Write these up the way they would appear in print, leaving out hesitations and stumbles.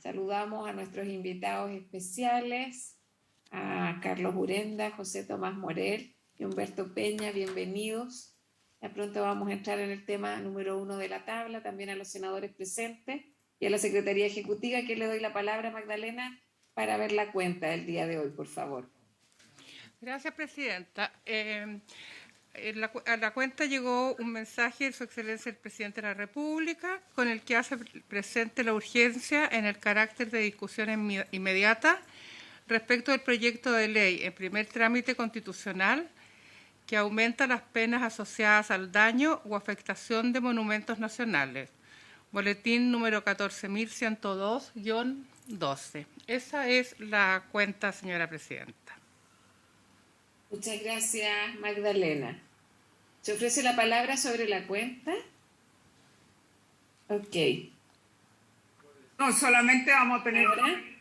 Saludamos a nuestros invitados especiales, a Carlos Urenda, José Tomás Morel y Humberto Peña, bienvenidos. Ya pronto vamos a entrar en el tema número 1 de la tabla, también a los senadores presentes y a la Secretaría Ejecutiva, que le doy la palabra, Magdalena, para ver la cuenta del día de hoy, por favor. Gracias, Presidenta. A la cuenta llegó un mensaje de Su Excelencia el Presidente de la República con el que hace presente la urgencia en el carácter de discusión inmediata respecto del proyecto de ley en primer trámite constitucional que aumenta las penas asociadas al daño o afectación de monumentos nacionales. Boletín número 14.102-12. Esa es la cuenta, señora Presidenta. Muchas gracias, Magdalena. ¿Se ofrece la palabra sobre la cuenta? Ok. No, solamente vamos a tener que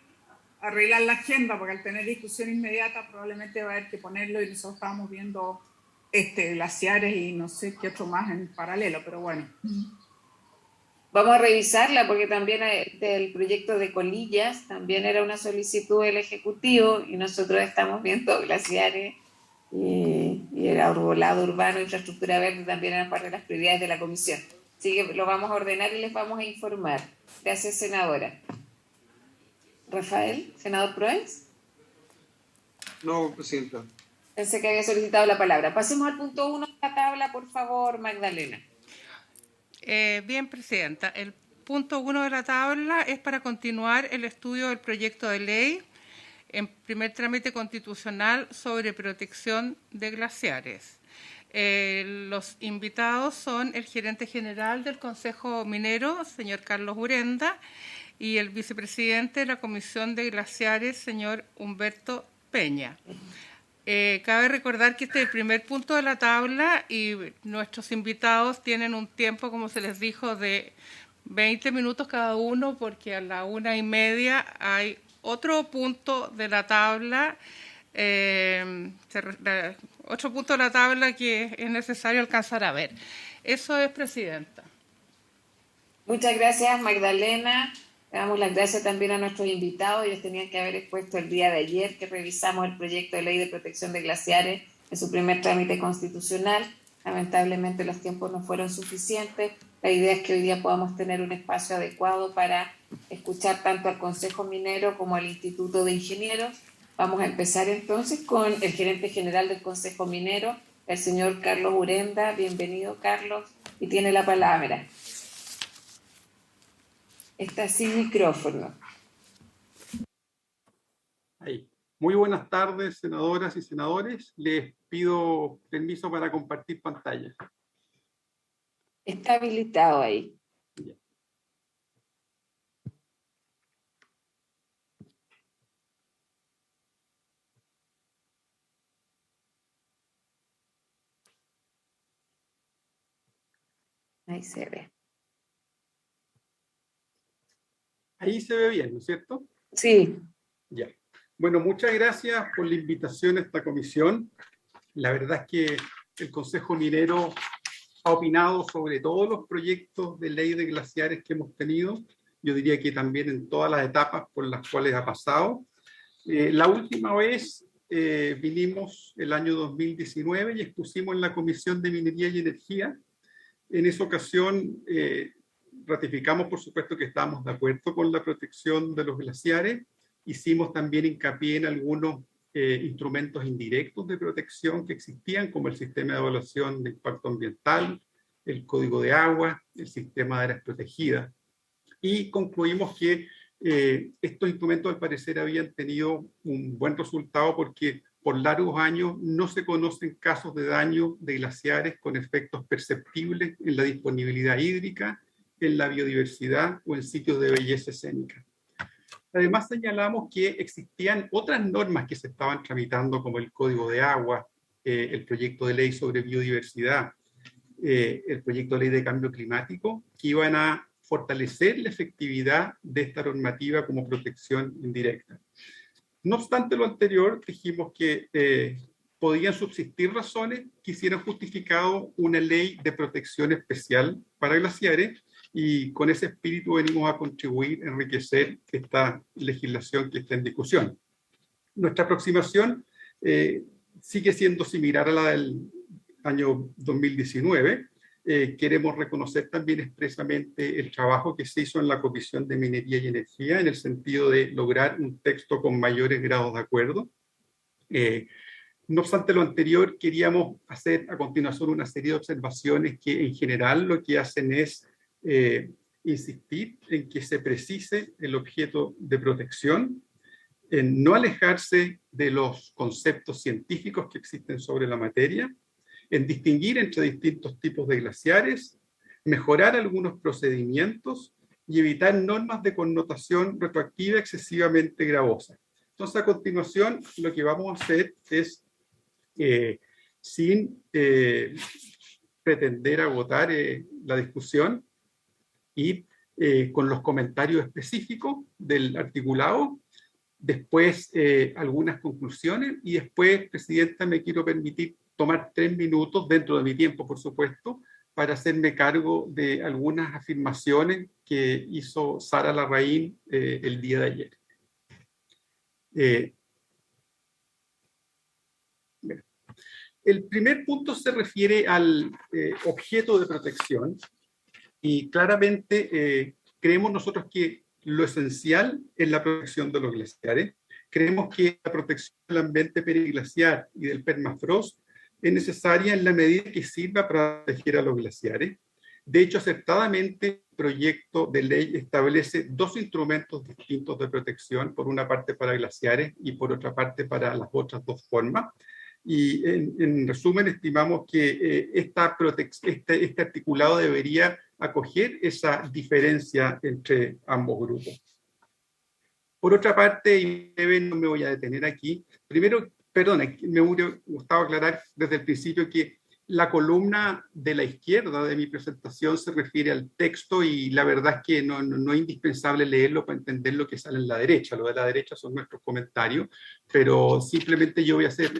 arreglar la agenda, porque al tener discusión inmediata probablemente va a haber que ponerlo y nosotros estábamos viendo glaciares y no sé qué otro más en paralelo, pero bueno. Vamos a revisarla porque también del proyecto de Colillas también era una solicitud del Ejecutivo y nosotros estamos viendo glaciares y el arbolado urbano, infraestructura verde también eran parte de las prioridades de la comisión. Así que lo vamos a ordenar y les vamos a informar. Gracias, senadora. Rafael, senador Proens. No, Presidenta. Pensé que había solicitado la palabra. Pasemos al punto 1 de la tabla, por favor, Magdalena. Bien, Presidenta. El punto 1 de la tabla es para continuar el estudio del proyecto de ley en primer trámite constitucional sobre protección de glaciares. Los invitados son el gerente general del Consejo Minero, señor Carlos Urenda, y el vicepresidente de la Comisión de Glaciares, señor Humberto Peña. Cabe recordar que este es el primer punto de la tabla y nuestros invitados tienen un tiempo, como se les dijo, de 20 minutos cada uno, porque a la 1:30 hay otro punto de la tabla, otro punto de la tabla que es necesario alcanzar a ver. Eso es, Presidenta. Muchas gracias, Magdalena. Le damos las gracias también a nuestros invitados. Ellos tenían que haber expuesto el día de ayer que revisamos el proyecto de ley de protección de glaciares en su primer trámite constitucional. Lamentablemente los tiempos no fueron suficientes. La idea es que hoy día podamos tener un espacio adecuado para escuchar tanto al Consejo Minero como al Instituto de Ingenieros. Vamos a empezar entonces con el gerente general del Consejo Minero, el señor Carlos Urenda. Bienvenido, Carlos, y tiene la palabra. Está sin micrófono. Ahí. Muy buenas tardes, senadoras y senadores. Les pido permiso para compartir pantalla. Está habilitado ahí. Ya. Ahí se ve. Ahí se ve bien, ¿no es cierto? Sí. Ya. Bueno, muchas gracias por la invitación a esta comisión. La verdad es que el Consejo Minero ha opinado sobre todos los proyectos de ley de glaciares que hemos tenido. Yo diría que también en todas las etapas por las cuales ha pasado. La última vez vinimos el año 2019 y expusimos en la Comisión de Minería y Energía. En esa ocasión ratificamos, por supuesto, que estábamos de acuerdo con la protección de los glaciares. Hicimos también hincapié en algunos instrumentos indirectos de protección que existían, como el sistema de evaluación de impacto ambiental, el código de agua, el sistema de áreas protegidas. Y concluimos que estos instrumentos al parecer habían tenido un buen resultado porque por largos años no se conocen casos de daño de glaciares con efectos perceptibles en la disponibilidad hídrica, en la biodiversidad o en sitios de belleza escénica. Además señalamos que existían otras normas que se estaban tramitando como el Código de Agua, el proyecto de ley sobre biodiversidad, el proyecto de ley de cambio climático, que iban a fortalecer la efectividad de esta normativa como protección indirecta. No obstante lo anterior, dijimos que podían subsistir razones que hicieran justificado una ley de protección especial para glaciares y con ese espíritu venimos a contribuir, a enriquecer esta legislación que está en discusión. Nuestra aproximación sigue siendo similar a la del año 2019. Queremos reconocer también expresamente el trabajo que se hizo en la Comisión de Minería y Energía en el sentido de lograr un texto con mayores grados de acuerdo. No obstante lo anterior, queríamos hacer a continuación una serie de observaciones que en general lo que hacen es insistir en que se precise el objeto de protección, en no alejarse de los conceptos científicos que existen sobre la materia, en distinguir entre distintos tipos de glaciares, mejorar algunos procedimientos y evitar normas de connotación retroactiva excesivamente gravosas. Entonces, a continuación, lo que vamos a hacer es, sin pretender agotar la discusión y con los comentarios específicos del articulado, después algunas conclusiones y después, Presidenta, me quiero permitir tomar 3 minutos, dentro de mi tiempo, por supuesto, para hacerme cargo de algunas afirmaciones que hizo Sara Larraín el día de ayer. El primer punto se refiere al objeto de protección y claramente creemos nosotros que lo esencial es la protección de los glaciares. Creemos que la protección del ambiente periglaciar y del permafrost es necesaria en la medida que sirva para proteger a los glaciares. De hecho, acertadamente, el proyecto de ley establece 2 instrumentos distintos de protección, por una parte para glaciares y por otra parte para las otras 2 formas. Y en resumen, estimamos que este articulado debería acoger esa diferencia entre ambos grupos. Por otra parte, y no me voy a detener aquí, primero, perdón, me hubiera gustado aclarar desde el principio que la columna de la izquierda de mi presentación se refiere al texto y la verdad es que no es indispensable leerlo para entender lo que sale en la derecha. Lo de la derecha son nuestros comentarios, pero simplemente yo voy a decir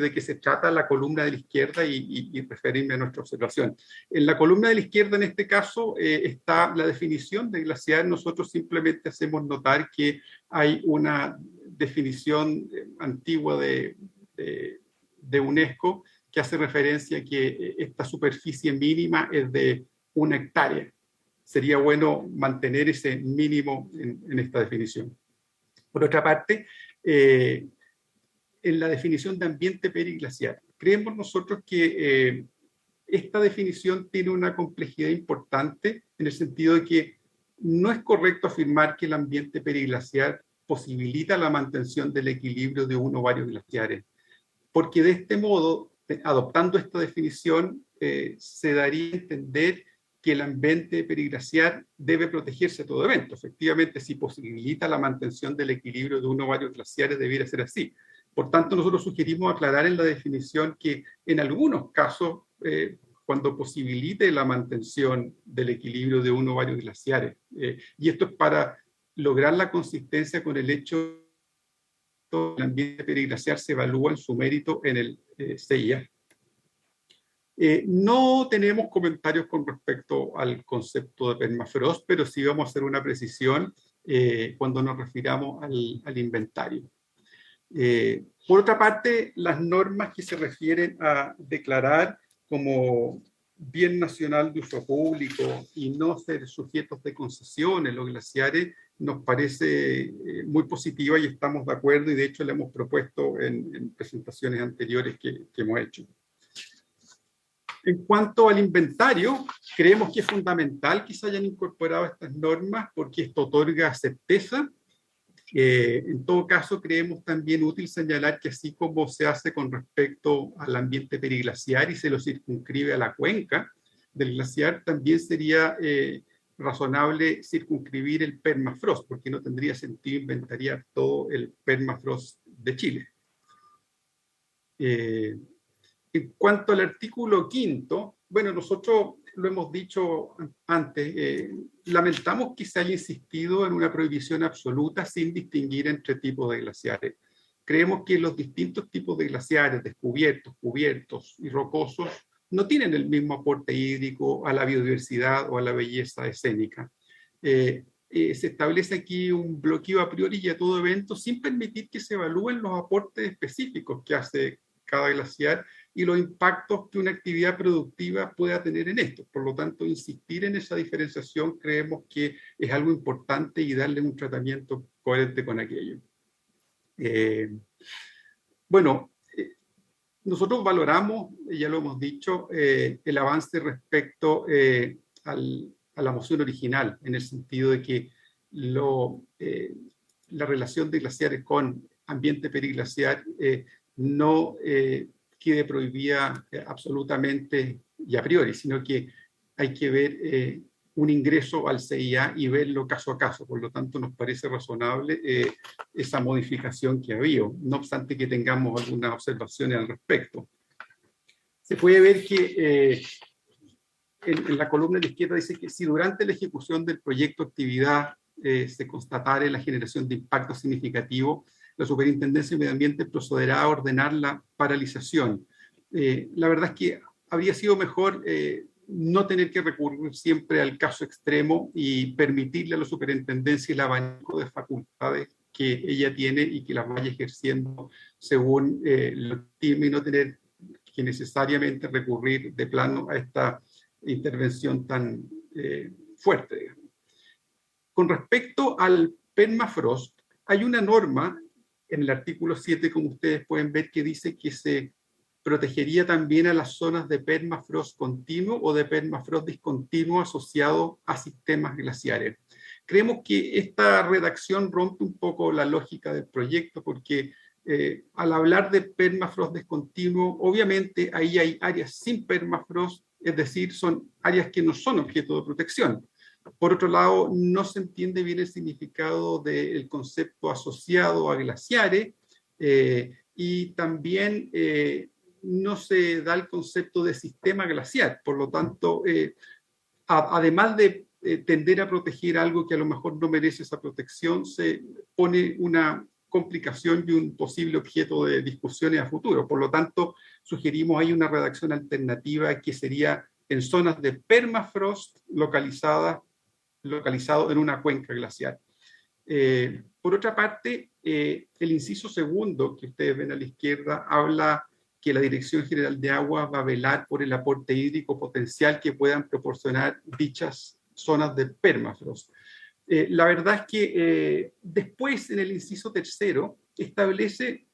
de qué se trata la columna de la izquierda y referirme a nuestra observación. En la columna de la izquierda, en este caso, está la definición de glaciar. Nosotros simplemente hacemos notar que hay una definición antigua de UNESCO que hace referencia a que esta superficie mínima es de 1 hectárea. Sería bueno mantener ese mínimo en esta definición. Por otra parte, en la definición de ambiente periglaciar, creemos nosotros que esta definición tiene una complejidad importante en el sentido de que no es correcto afirmar que el ambiente periglaciar posibilita la mantención del equilibrio de uno o varios glaciares, porque de este modo, adoptando esta definición, se daría a entender que el ambiente periglaciar debe protegerse a todo evento. Efectivamente, si posibilita la mantención del equilibrio de uno o varios glaciares, debiera ser así. Por tanto, nosotros sugerimos aclarar en la definición que en algunos casos, cuando posibilite la mantención del equilibrio de uno o varios glaciares, y esto es para lograr la consistencia con el hecho el ambiente periglaciar se evalúa en su mérito en el CIA. No tenemos comentarios con respecto al concepto de permafrost, pero sí vamos a hacer una precisión cuando nos refiramos al inventario. Por otra parte, las normas que se refieren a declarar como bien nacional de uso público y no ser sujetos de concesiones los glaciares nos parece muy positiva y estamos de acuerdo y de hecho le hemos propuesto en presentaciones anteriores que hemos hecho. En cuanto al inventario, creemos que es fundamental que se hayan incorporado estas normas porque esto otorga certeza. En todo caso, creemos también útil señalar que así como se hace con respecto al ambiente periglaciar y se lo circunscribe a la cuenca del glaciar, también sería razonable circunscribir el permafrost, porque no tendría sentido inventariar todo el permafrost de Chile. En cuanto al artículo 5, bueno, nosotros lo hemos dicho antes, lamentamos que se haya insistido en una prohibición absoluta sin distinguir entre tipos de glaciares. Creemos que los distintos tipos de glaciares, descubiertos, cubiertos y rocosos, no tienen el mismo aporte hídrico a la biodiversidad o a la belleza escénica. Se establece aquí un bloqueo a priori y a todo evento sin permitir que se evalúen los aportes específicos que hace cada glaciar y los impactos que una actividad productiva pueda tener en esto. Por lo tanto, insistir en esa diferenciación creemos que es algo importante y darle un tratamiento coherente con aquello. Bueno, nosotros valoramos, ya lo hemos dicho, el avance respecto a la moción original, en el sentido de que la relación de glaciares con ambiente periglaciar no quede prohibida absolutamente y a priori, sino que hay que ver un ingreso al CIA y verlo caso a caso. Por lo tanto, nos parece razonable esa modificación que ha habido, no obstante que tengamos algunas observaciones al respecto. Se puede ver que en la columna de la izquierda dice que si durante la ejecución del proyecto actividad se constatare la generación de impacto significativo, la Superintendencia de Medio Ambiente procederá a ordenar la paralización. La verdad es que habría sido mejor no tener que recurrir siempre al caso extremo y permitirle a la superintendencia el abanico de facultades que ella tiene y que las vaya ejerciendo según lo estime y no tener que necesariamente recurrir de plano a esta intervención tan fuerte, digamos. Con respecto al permafrost, hay una norma en el artículo 7, como ustedes pueden ver, que dice que se protegería también a las zonas de permafrost continuo o de permafrost discontinuo asociado a sistemas glaciares. Creemos que esta redacción rompe un poco la lógica del proyecto porque al hablar de permafrost discontinuo, obviamente ahí hay áreas sin permafrost, es decir, son áreas que no son objeto de protección. Por otro lado, no se entiende bien el significado del concepto asociado a glaciares y también no se da el concepto de sistema glaciar. Por lo tanto, además de tender a proteger algo que a lo mejor no merece esa protección, se pone una complicación y un posible objeto de discusiones a futuro. Por lo tanto, sugerimos ahí una redacción alternativa que sería en zonas de permafrost localizado en una cuenca glacial. Por otra parte, el inciso segundo que ustedes ven a la izquierda habla que la Dirección General de Agua va a velar por el aporte hídrico potencial que puedan proporcionar dichas zonas de permafrost. La verdad es que después, en el inciso tercero, establece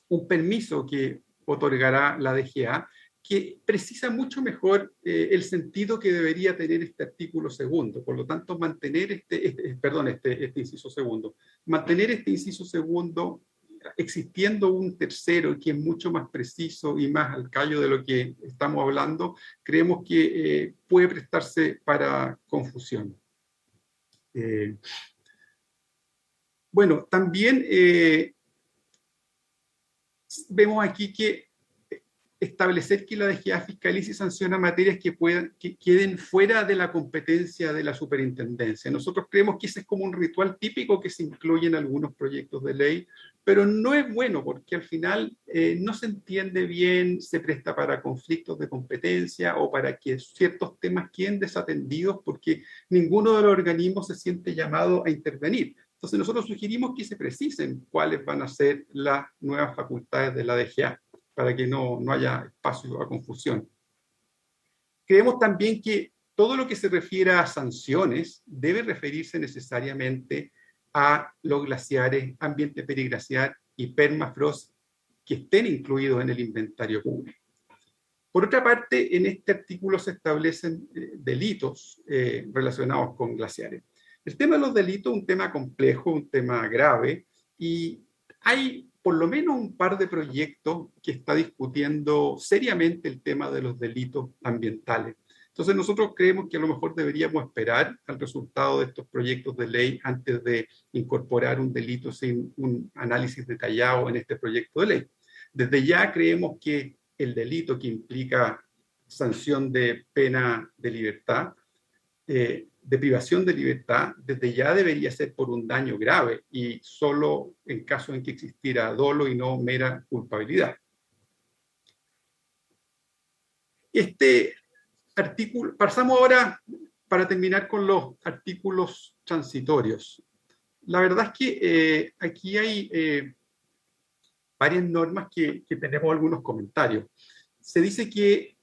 un permiso que otorgará la DGA, que precisa mucho mejor el sentido que debería tener este artículo segundo. Por lo tanto, mantener este inciso segundo. Mantener este inciso segundo, existiendo un tercero que es mucho más preciso y más al callo de lo que estamos hablando, creemos que puede prestarse para confusión. Bueno, también vemos aquí que establecer que la DGA fiscalice y sanciona materias que queden fuera de la competencia de la superintendencia. Nosotros creemos que ese es como un ritual típico que se incluye en algunos proyectos de ley, pero no es bueno porque al final no se entiende bien, se presta para conflictos de competencia o para que ciertos temas queden desatendidos porque ninguno de los organismos se siente llamado a intervenir. Entonces nosotros sugerimos que se precisen cuáles van a ser las nuevas facultades de la DGA, para que no haya espacio a confusión. Creemos también que todo lo que se refiere a sanciones debe referirse necesariamente a los glaciares, ambiente periglaciar y permafrost que estén incluidos en el inventario público. Por otra parte, en este artículo se establecen delitos relacionados con glaciares. El tema de los delitos es un tema complejo, un tema grave, y hay por lo menos un par de proyectos que está discutiendo seriamente el tema de los delitos ambientales. Entonces nosotros creemos que a lo mejor deberíamos esperar al resultado de estos proyectos de ley antes de incorporar un delito sin un análisis detallado en este proyecto de ley. Desde ya creemos que el delito que implica sanción de pena de libertad, de privación de libertad, desde ya debería ser por un daño grave y solo en caso en que existiera dolo y no mera culpabilidad. Este artículo, pasamos ahora para terminar con los artículos transitorios. La verdad es que aquí hay varias normas que tenemos algunos comentarios. Se dice que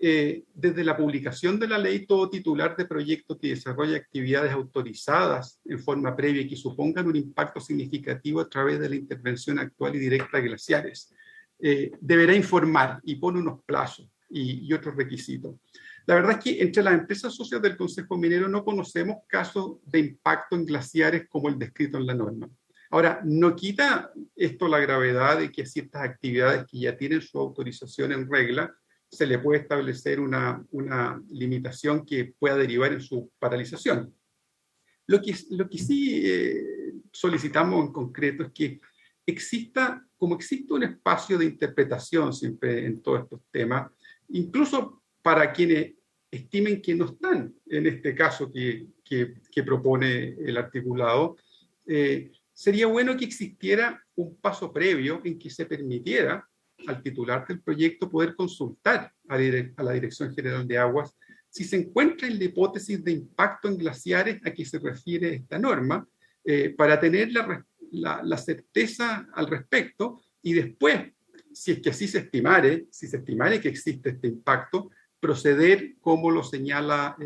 desde la publicación de la ley, todo titular de proyecto que desarrolla actividades autorizadas en forma previa y que supongan un impacto significativo a través de la intervención actual y directa de glaciares, deberá informar y pone unos plazos y otros requisitos. La verdad es que entre las empresas socias del Consejo Minero no conocemos casos de impacto en glaciares como el descrito en la norma. Ahora, no quita esto la gravedad de que a ciertas actividades que ya tienen su autorización en regla, se le puede establecer una limitación que pueda derivar en su paralización. Lo que sí solicitamos en concreto es que exista, como existe un espacio de interpretación siempre en todos estos temas, incluso para quienes estimen que no están en este caso que propone el articulado, sería bueno que existiera un paso previo en que se permitiera al titular del proyecto poder consultar a la Dirección General de Aguas si se encuentra en la hipótesis de impacto en glaciares a que se refiere esta norma, para tener la certeza al respecto y después, si es que así se estimare que existe este impacto, proceder como lo señala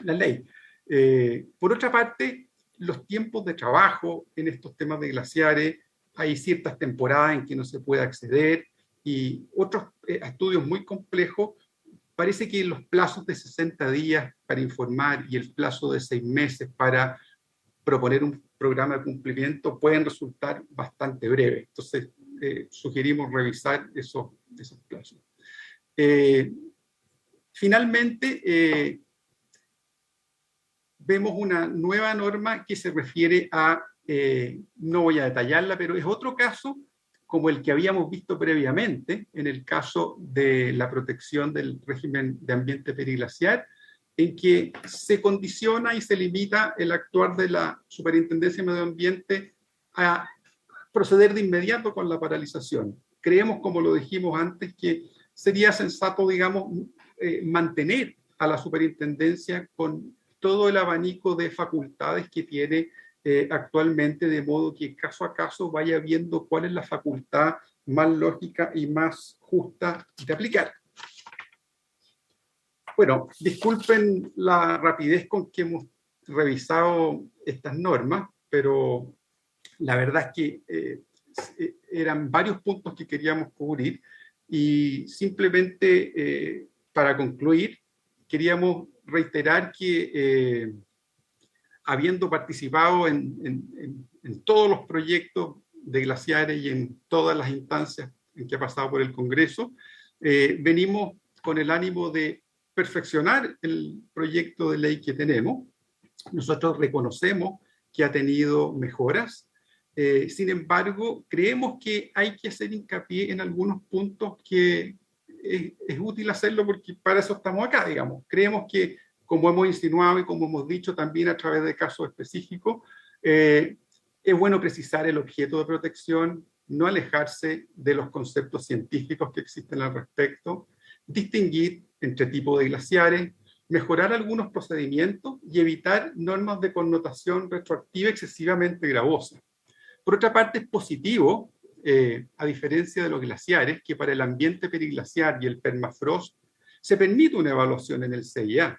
la ley. Por otra parte, los tiempos de trabajo en estos temas de glaciares, hay ciertas temporadas en que no se puede acceder y otros estudios muy complejos. Parece que los plazos de 60 días para informar y el plazo de 6 meses para proponer un programa de cumplimiento pueden resultar bastante breves. Entonces, sugerimos revisar esos plazos. Finalmente, vemos una nueva norma que se refiere a, no voy a detallarla, pero es otro caso como el que habíamos visto previamente, en el caso de la protección del régimen de ambiente periglaciar, en que se condiciona y se limita el actuar de la Superintendencia de Medio Ambiente a proceder de inmediato con la paralización. Creemos, como lo dijimos antes, que sería sensato, digamos, mantener a la superintendencia con todo el abanico de facultades que tiene actualmente, de modo que caso a caso vaya viendo cuál es la facultad más lógica y más justa de aplicar. Bueno, disculpen la rapidez con que hemos revisado estas normas, pero la verdad es que eran varios puntos que queríamos cubrir y simplemente para concluir, queríamos reiterar que habiendo participado en todos los proyectos de glaciares y en todas las instancias en que ha pasado por el Congreso, venimos con el ánimo de perfeccionar el proyecto de ley que tenemos. Nosotros reconocemos que ha tenido mejoras. Sin embargo, creemos que hay que hacer hincapié en algunos puntos que es útil hacerlo porque para eso estamos acá, digamos. Creemos que, como hemos insinuado y como hemos dicho también a través de casos específicos, es bueno precisar el objeto de protección, no alejarse de los conceptos científicos que existen al respecto, distinguir entre tipos de glaciares, mejorar algunos procedimientos y evitar normas de connotación retroactiva excesivamente gravosas. Por otra parte, es positivo, a diferencia de los glaciares, que para el ambiente periglaciar y el permafrost se permite una evaluación en el CIA,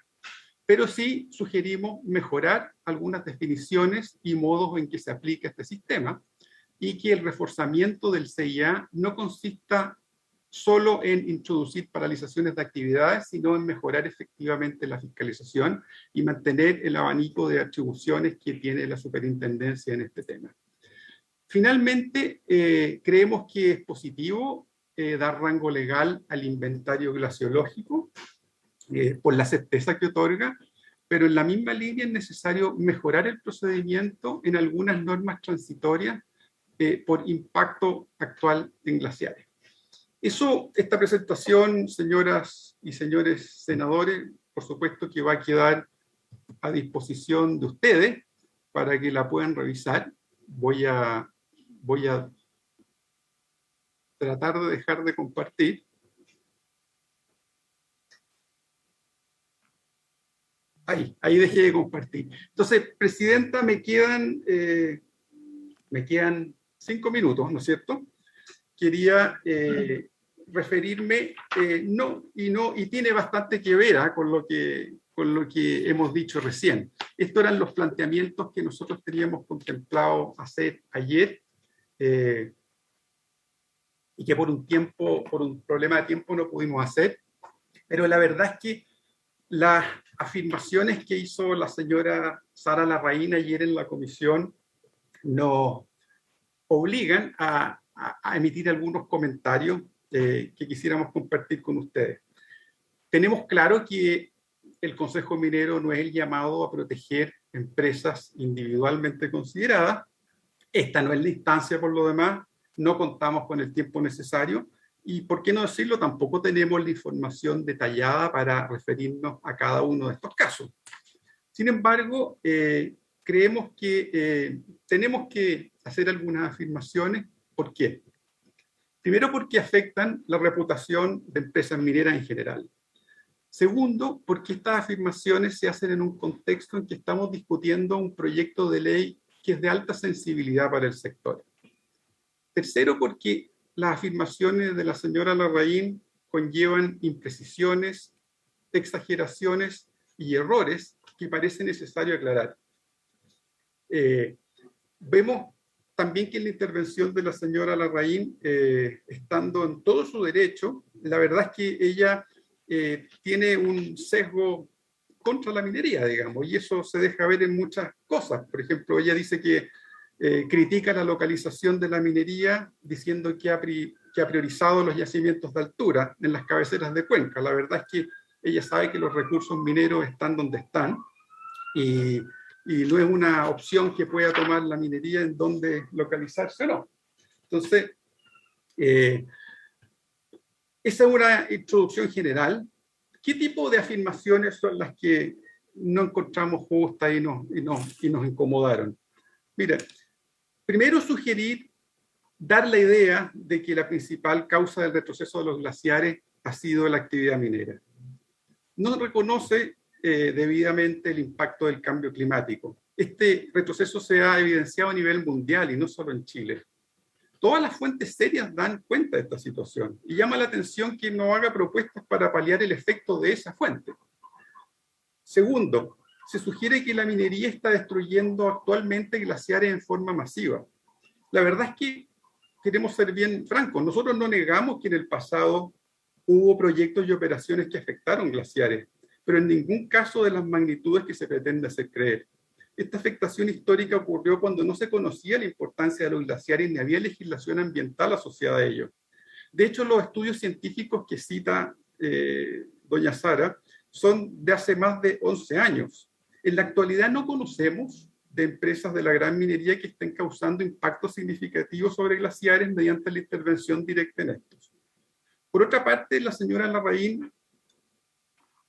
pero sí sugerimos mejorar algunas definiciones y modos en que se aplica este sistema y que el reforzamiento del CIA no consista solo en introducir paralizaciones de actividades, sino en mejorar efectivamente la fiscalización y mantener el abanico de atribuciones que tiene la superintendencia en este tema. Finalmente, creemos que es positivo dar rango legal al inventario glaciológico por la certeza que otorga, pero en la misma línea es necesario mejorar el procedimiento en algunas normas transitorias por impacto actual en glaciares. Esta presentación, señoras y señores senadores, por supuesto que va a quedar a disposición de ustedes para que la puedan revisar. Voy a tratar de dejar de compartir. Ahí dejé de compartir. Entonces, Presidenta, me quedan 5 minutos, ¿no es cierto? Quería referirme, y tiene bastante que ver con lo que hemos dicho recién. Estos eran los planteamientos que nosotros teníamos contemplado hacer ayer, y que por un problema de tiempo no pudimos hacer, pero la verdad es que las afirmaciones que hizo la señora Sara Larraín ayer en la comisión nos obligan a emitir algunos comentarios que quisiéramos compartir con ustedes. Tenemos claro que el Consejo Minero no es el llamado a proteger empresas individualmente consideradas. Esta no es la instancia, por lo demás, no contamos con el tiempo necesario y, por qué no decirlo, tampoco tenemos la información detallada para referirnos a cada uno de estos casos. Sin embargo, creemos que tenemos que hacer algunas afirmaciones. ¿Por qué? Primero, porque afectan la reputación de empresas mineras en general. Segundo, porque estas afirmaciones se hacen en un contexto en que estamos discutiendo un proyecto de ley que es de alta sensibilidad para el sector. Tercero, porque las afirmaciones de la señora Larraín conllevan imprecisiones, exageraciones y errores que parece necesario aclarar. Vemos también que en la intervención de la señora Larraín, estando en todo su derecho, la verdad es que ella tiene un sesgo contra la minería, digamos, y eso se deja ver en muchas cosas. Por ejemplo, ella dice que critica la localización de la minería diciendo que ha priorizado los yacimientos de altura en las cabeceras de cuenca. La verdad es que ella sabe que los recursos mineros están donde están y no es una opción que pueda tomar la minería en dónde localizarse o no. Entonces, esa es una introducción general. ¿Qué tipo de afirmaciones son las que no encontramos justas y nos incomodaron? Mira, primero sugerir, dar la idea de que la principal causa del retroceso de los glaciares ha sido la actividad minera. No reconoce debidamente el impacto del cambio climático. Este retroceso se ha evidenciado a nivel mundial y no solo en Chile. Todas las fuentes serias dan cuenta de esta situación y llama la atención que no haga propuestas para paliar el efecto de esa fuente. Segundo, se sugiere que la minería está destruyendo actualmente glaciares en forma masiva. La verdad es que queremos ser bien francos. Nosotros no negamos que en el pasado hubo proyectos y operaciones que afectaron glaciares, pero en ningún caso de las magnitudes que se pretende hacer creer. Esta afectación histórica ocurrió cuando no se conocía la importancia de los glaciares ni había legislación ambiental asociada a ello. De hecho, los estudios científicos que cita doña Sara son de hace más de 11 años. En la actualidad no conocemos de empresas de la gran minería que estén causando impactos significativos sobre glaciares mediante la intervención directa en estos. Por otra parte, la señora Larraín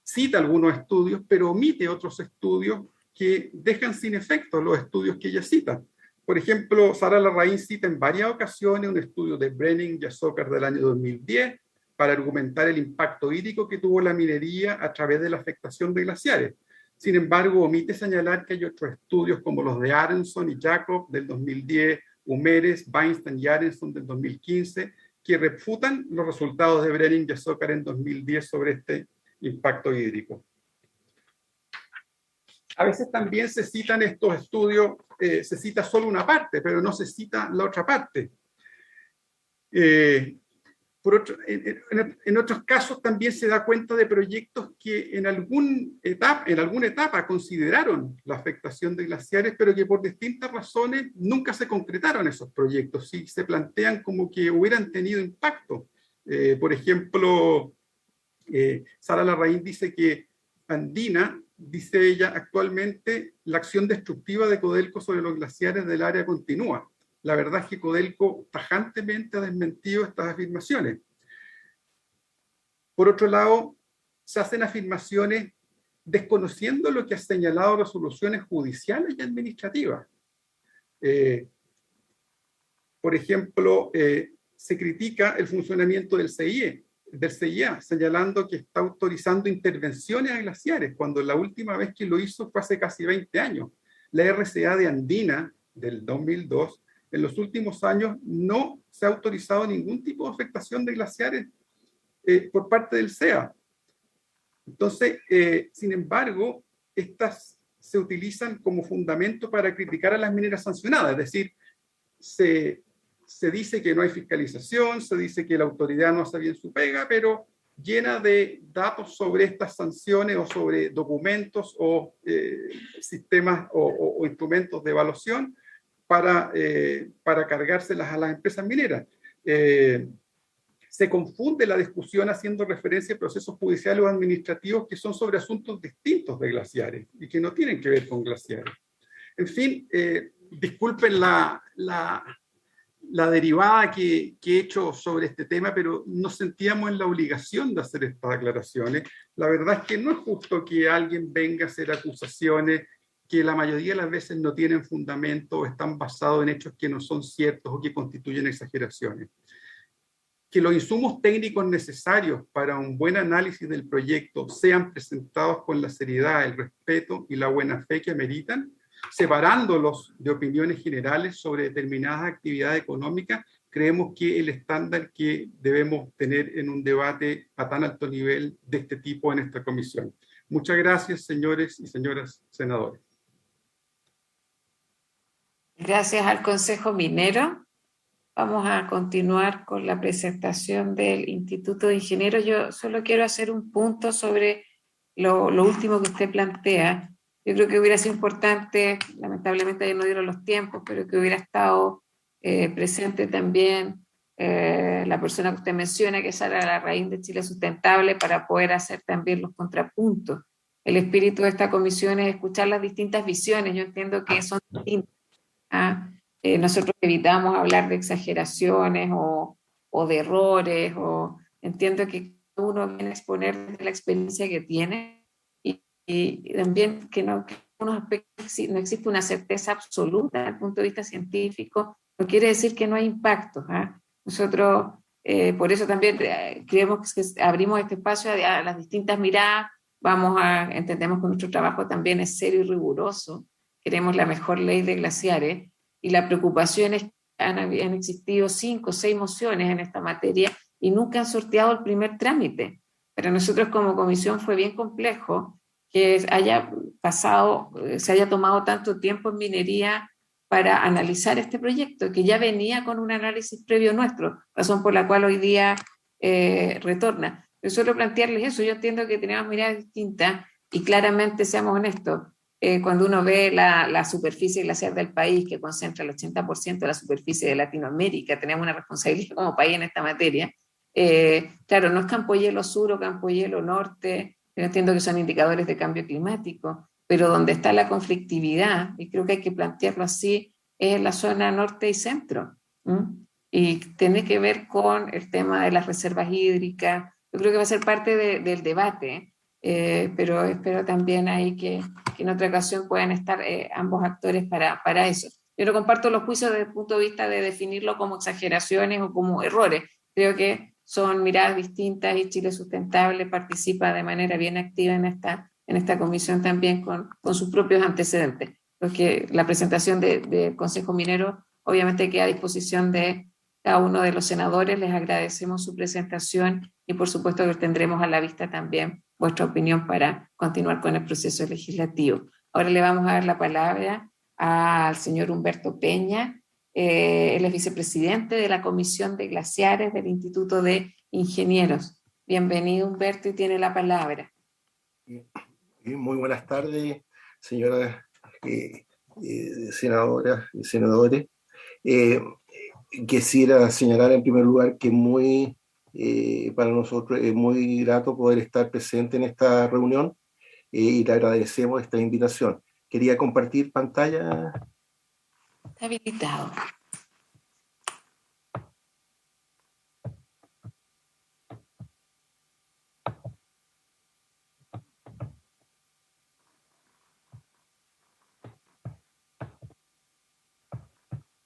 cita algunos estudios, pero omite otros estudios que dejan sin efecto los estudios que ella cita. Por ejemplo, Sara Larraín cita en varias ocasiones un estudio de Brenning y Azócar del año 2010 para argumentar el impacto hídrico que tuvo la minería a través de la afectación de glaciares. Sin embargo, omite señalar que hay otros estudios como los de Aronson y Jacob del 2010, Humeres, Weinstein y Aronson del 2015, que refutan los resultados de Brenning y Azócar en 2010 sobre este impacto hídrico. A veces también se citan estos estudios, se cita solo una parte, pero no se cita la otra parte. En otros casos también se da cuenta de proyectos que en alguna etapa consideraron la afectación de glaciares, pero que por distintas razones nunca se concretaron esos proyectos, sí se plantean como que hubieran tenido impacto. Por ejemplo, Sara Larraín dice que Andina, dice ella, actualmente la acción destructiva de Codelco sobre los glaciares del área continúa. La verdad es que Codelco tajantemente ha desmentido estas afirmaciones. Por otro lado, se hacen afirmaciones desconociendo lo que ha señalado resoluciones judiciales y administrativas. Por ejemplo, se critica el funcionamiento del CIE. del CIA, señalando que está autorizando intervenciones a glaciares, cuando la última vez que lo hizo fue hace casi 20 años. La RCA de Andina, del 2002, en los últimos años no se ha autorizado ningún tipo de afectación de glaciares por parte del SEA. Entonces, sin embargo, estas se utilizan como fundamento para criticar a las mineras sancionadas, es decir, se dice que no hay fiscalización, se dice que la autoridad no hace bien su pega, pero llena de datos sobre estas sanciones o sobre documentos o sistemas o instrumentos de evaluación para cargárselas a las empresas mineras. Se confunde la discusión haciendo referencia a procesos judiciales o administrativos que son sobre asuntos distintos de glaciares y que no tienen que ver con glaciares. En fin, disculpen la derivada que he hecho sobre este tema, pero nos sentíamos en la obligación de hacer estas aclaraciones. La verdad es que no es justo que alguien venga a hacer acusaciones que la mayoría de las veces no tienen fundamento o están basados en hechos que no son ciertos o que constituyen exageraciones. Que los insumos técnicos necesarios para un buen análisis del proyecto sean presentados con la seriedad, el respeto y la buena fe que ameritan, separándolos de opiniones generales sobre determinadas actividades económicas, creemos que el estándar que debemos tener en un debate a tan alto nivel de este tipo en esta comisión. Muchas gracias, señores y señoras senadores. Gracias al Consejo Minero. Vamos a continuar con la presentación del Instituto de Ingenieros. Yo solo quiero hacer un punto sobre lo último que usted plantea. Yo creo que hubiera sido importante, lamentablemente no dieron los tiempos, pero que hubiera estado presente también la persona que usted menciona, que es Sara Larraín de Chile Sustentable, para poder hacer también los contrapuntos. El espíritu de esta comisión es escuchar las distintas visiones. Yo entiendo que son distintas. Nosotros evitamos hablar de exageraciones o de errores, o entiendo que uno viene a exponer desde la experiencia que tiene y también que no existe una certeza absoluta desde el punto de vista científico, no quiere decir que no hay impactos. Nosotros, por eso también creemos que abrimos este espacio a las distintas miradas, entendemos que nuestro trabajo también es serio y riguroso, queremos la mejor ley de glaciares, y la preocupación es que han existido 5 o 6 mociones en esta materia y nunca han sorteado el primer trámite. Para nosotros como comisión fue bien complejo que se haya tomado tanto tiempo en minería para analizar este proyecto, que ya venía con un análisis previo nuestro, razón por la cual hoy día retorna. Pero solo plantearles eso, yo entiendo que tenemos miradas distintas y claramente, seamos honestos, cuando uno ve la superficie glaciar del país, que concentra el 80% de la superficie de Latinoamérica, tenemos una responsabilidad como país en esta materia. Claro, no es Campohielo Sur o Campohielo Norte, yo entiendo que son indicadores de cambio climático, pero donde está la conflictividad, y creo que hay que plantearlo así, es en la zona norte y centro. Y tiene que ver con el tema de las reservas hídricas. Yo creo que va a ser parte del debate, pero espero también ahí que en otra ocasión puedan estar ambos actores para eso. Yo no comparto los juicios desde el punto de vista de definirlo como exageraciones o como errores. Creo que son miradas distintas y Chile Sustentable participa de manera bien activa en esta comisión también con sus propios antecedentes. Porque la presentación del Consejo Minero obviamente queda a disposición de cada uno de los senadores. Les agradecemos su presentación y por supuesto que tendremos a la vista también vuestra opinión para continuar con el proceso legislativo. Ahora le vamos a dar la palabra al señor Humberto Peña. Él es vicepresidente de la Comisión de Glaciares del Instituto de Ingenieros. Bienvenido, Humberto, y tiene la palabra. Muy buenas tardes, señoras senadoras y senadores. Quisiera señalar en primer lugar que para nosotros es muy grato poder estar presente en esta reunión y le agradecemos esta invitación. Quería compartir pantalla. Está habilitado.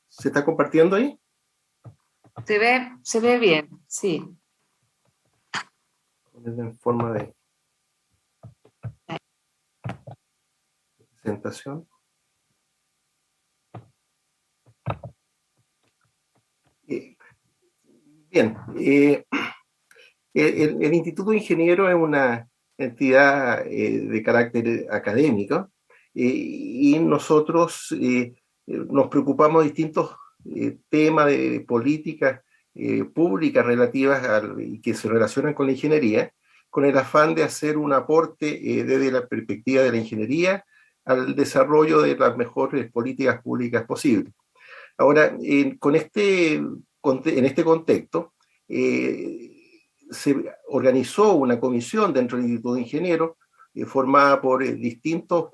¿Se está compartiendo ahí? Se ve bien, sí. en forma de presentación. Bien, el Instituto de Ingenieros es una entidad de carácter académico y nosotros nos preocupamos de distintos temas de políticas públicas relativas y que se relacionan con la ingeniería, con el afán de hacer un aporte desde la perspectiva de la ingeniería al desarrollo de las mejores políticas públicas posibles. Ahora, en este contexto, se organizó una comisión dentro del Instituto de Ingenieros formada por distintos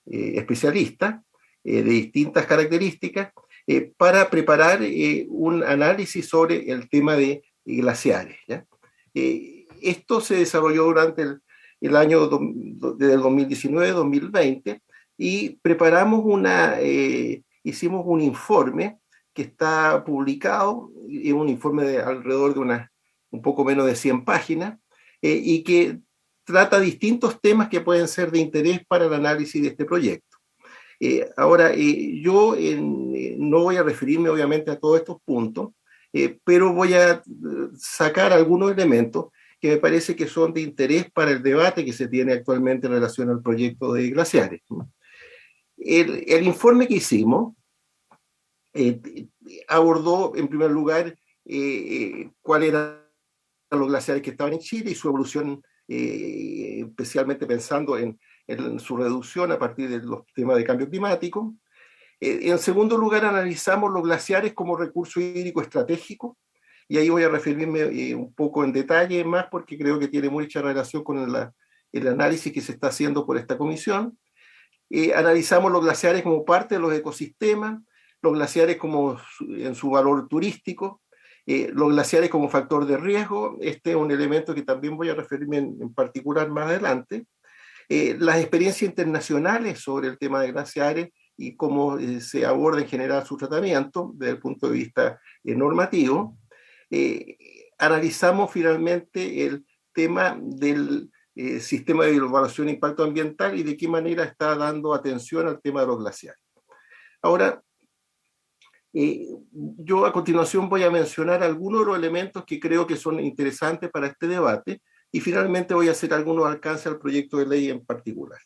especialistas de distintas características para preparar un análisis sobre el tema de glaciares, ¿ya? Esto se desarrolló durante el año del 2019-2020 y preparamos hicimos un informe que está publicado, es un informe de alrededor de un poco menos de 100 páginas, y que trata distintos temas que pueden ser de interés para el análisis de este proyecto. Ahora, yo no voy a referirme obviamente a todos estos puntos, pero voy a sacar algunos elementos que me parece que son de interés para el debate que se tiene actualmente en relación al proyecto de glaciares. El informe que hicimos abordó, en primer lugar, cuáles eran los glaciares que estaban en Chile y su evolución, especialmente pensando en su reducción a partir de los temas de cambio climático. En segundo lugar, analizamos los glaciares como recurso hídrico estratégico, y ahí voy a referirme un poco en detalle más porque creo que tiene mucha relación con el análisis que se está haciendo por esta comisión. Analizamos los glaciares como parte de los ecosistemas, los glaciares como en su valor turístico, los glaciares como factor de riesgo. Este es un elemento que también voy a referirme en particular más adelante. Las experiencias internacionales sobre el tema de glaciares y cómo se aborda en general su tratamiento desde el punto de vista normativo. Analizamos finalmente el tema del sistema de evaluación de impacto ambiental y de qué manera está dando atención al tema de los glaciares. Ahora, yo a continuación voy a mencionar algunos de los elementos que creo que son interesantes para este debate y finalmente voy a hacer algunos alcances al proyecto de ley en particular.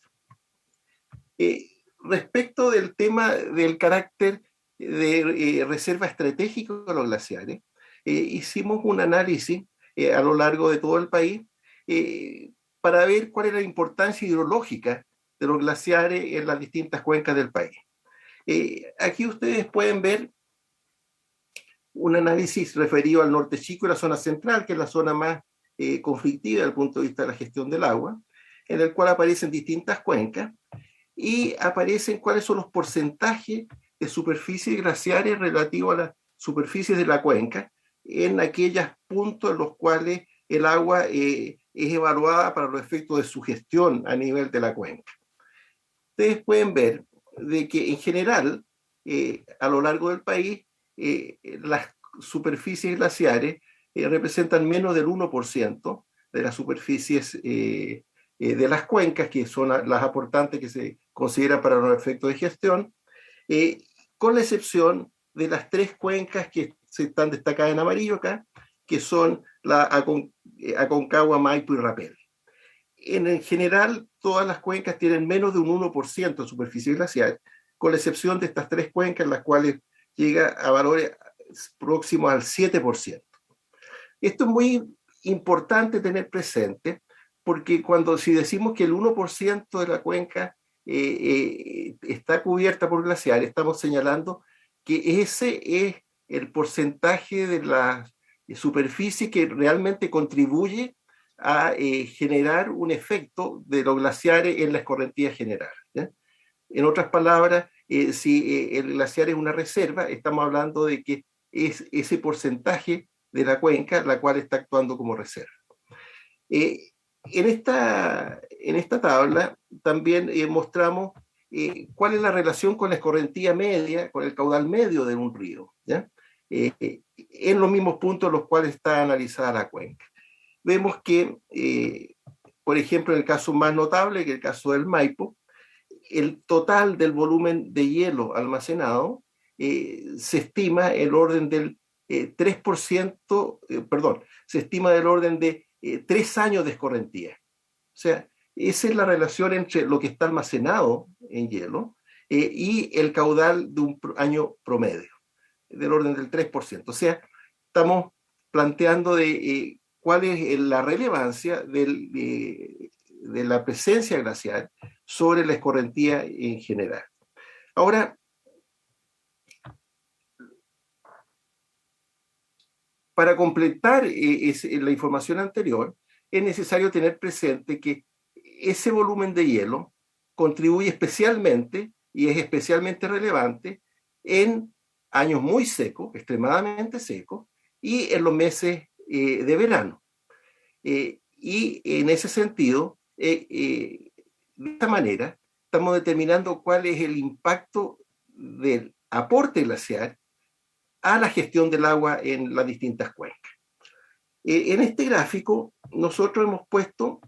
Respecto del tema del carácter de reserva estratégica de los glaciares, hicimos un análisis a lo largo de todo el país para ver cuál es la importancia hidrológica de los glaciares en las distintas cuencas del país. Aquí ustedes pueden ver un análisis referido al norte chico y la zona central, que es la zona más conflictiva desde el punto de vista de la gestión del agua, en el cual aparecen distintas cuencas y aparecen cuáles son los porcentajes de superficies glaciares relativos a las superficies de la cuenca en aquellos puntos en los cuales el agua es evaluada para los efectos de su gestión a nivel de la cuenca. Ustedes pueden ver de que en general, a lo largo del país, las superficies glaciares representan menos del 1% de las superficies de las cuencas, que son las aportantes que se consideran para los efectos de gestión, con la excepción de las tres cuencas que se están destacadas en amarillo acá, que son la Aconcagua, Maipo y Rapel. En general, todas las cuencas tienen menos de un 1% de superficie glacial, con la excepción de estas tres cuencas, en las cuales llega a valores próximos al 7%. Esto es muy importante tener presente, porque si decimos que el 1% de la cuenca está cubierta por glaciares, estamos señalando que ese es el porcentaje de la superficie que realmente contribuye a generar un efecto de los glaciares en la escorrentía general, ¿ya? En otras palabras, si el glaciar es una reserva, estamos hablando de que es ese porcentaje de la cuenca la cual está actuando como reserva. En esta tabla también mostramos cuál es la relación con la escorrentía media, con el caudal medio de un río, ¿ya? En los mismos puntos en los cuales está analizada la cuenca. vemos que, por ejemplo, en el caso más notable, que es el caso del Maipo, el total del volumen de hielo almacenado se estima el orden del 3%, perdón, se estima del orden de 3 años de escorrentía. O sea, esa es la relación entre lo que está almacenado en hielo y el caudal de un año promedio, del orden del 3%. O sea, estamos planteando de cuál es la relevancia de la presencia glacial sobre la escorrentía en general. Ahora, para completar la información anterior, es necesario tener presente que ese volumen de hielo contribuye especialmente y es especialmente relevante en años muy secos, extremadamente secos, y en los meses de verano. Y en ese sentido, de esta manera, estamos determinando cuál es el impacto del aporte glaciar a la gestión del agua en las distintas cuencas. En este gráfico, nosotros hemos puesto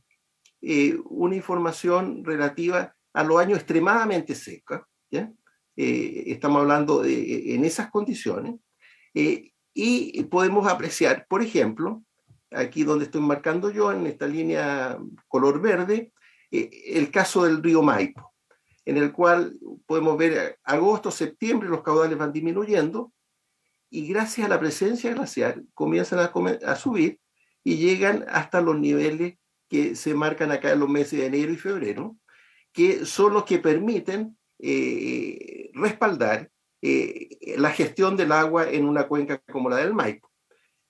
una información relativa a los años extremadamente secos, ¿ya? Estamos hablando en esas condiciones, y podemos apreciar, por ejemplo, aquí donde estoy marcando yo, en esta línea color verde, el caso del río Maipo, en el cual podemos ver agosto, septiembre, los caudales van disminuyendo, y gracias a la presencia glacial comienzan a subir y llegan hasta los niveles que se marcan acá en los meses de enero y febrero, que son los que permiten respaldar la gestión del agua en una cuenca como la del Maipo.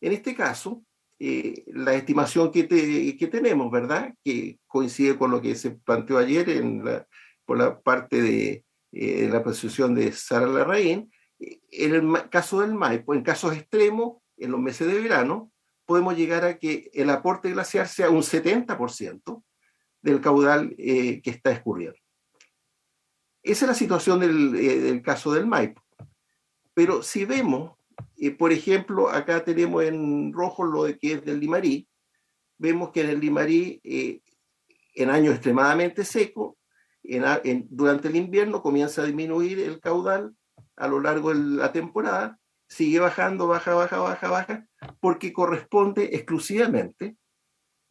En este caso, la estimación que tenemos, ¿verdad?, que coincide con lo que se planteó ayer por la parte de la posición de Sara Larraín, en el caso del Maipo, en casos extremos, en los meses de verano, podemos llegar a que el aporte glaciar sea un 70% del caudal que está escurriendo. Esa es la situación del caso del Maipo. Pero si vemos, por ejemplo, acá tenemos en rojo lo que es del Limarí, vemos que en el Limarí, en años extremadamente secos, durante el invierno comienza a disminuir el caudal a lo largo de la temporada, sigue bajando, baja, porque corresponde exclusivamente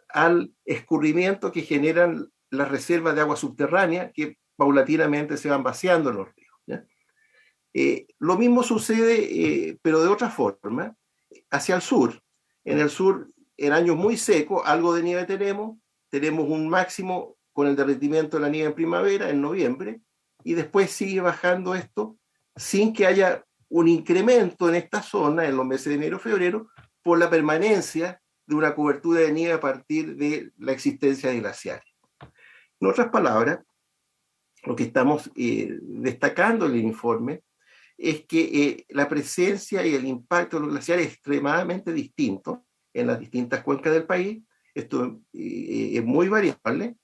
al escurrimiento que generan las reservas de agua subterránea que paulatinamente se van vaciando en los ríos, ¿ya? Lo mismo sucede, pero de otra forma, hacia el sur. En el sur, en años muy secos, algo de nieve tenemos un máximo con el derretimiento de la nieve en primavera, en noviembre, y después sigue bajando esto sin que haya un incremento en esta zona en los meses de enero y febrero por la permanencia de una cobertura de nieve a partir de la existencia de glaciares. En otras palabras, lo que estamos destacando en el informe es que la presencia y el impacto de los glaciares es extremadamente distinto en las distintas cuencas del país. Esto es muy variable.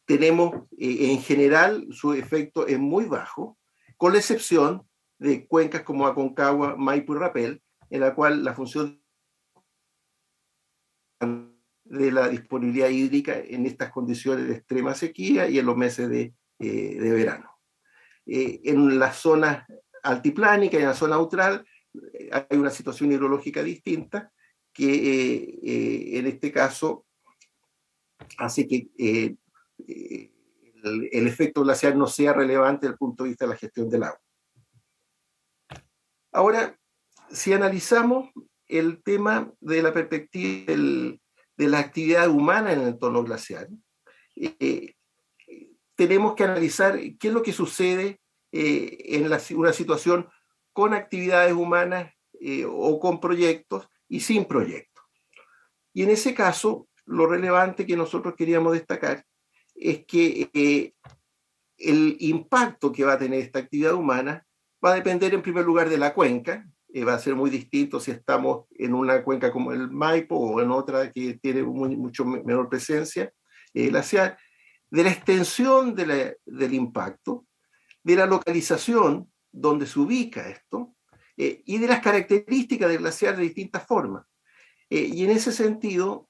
Tenemos, en general, su efecto es muy bajo, con la excepción de cuencas como Aconcagua, Maipo y Rapel, en la cual la función de la disponibilidad hídrica en estas condiciones de extrema sequía y en los meses de verano. En las zonas altiplánicas y en la zona austral hay una situación hidrológica distinta que en este caso hace que el efecto glacial no sea relevante desde el punto de vista de la gestión del agua. Ahora, si analizamos el tema de la perspectiva de la actividad humana en el entorno glacial, tenemos que analizar qué es lo que sucede en una situación con actividades humanas o con proyectos y sin proyectos. Y en ese caso, lo relevante que nosotros queríamos destacar es que el impacto que va a tener esta actividad humana va a depender en primer lugar de la cuenca. Va a ser muy distinto si estamos en una cuenca como el Maipo o en otra que tiene mucho menor presencia glacial, de la extensión del impacto, de la localización donde se ubica esto y de las características del glaciar de distintas formas. Y en ese sentido,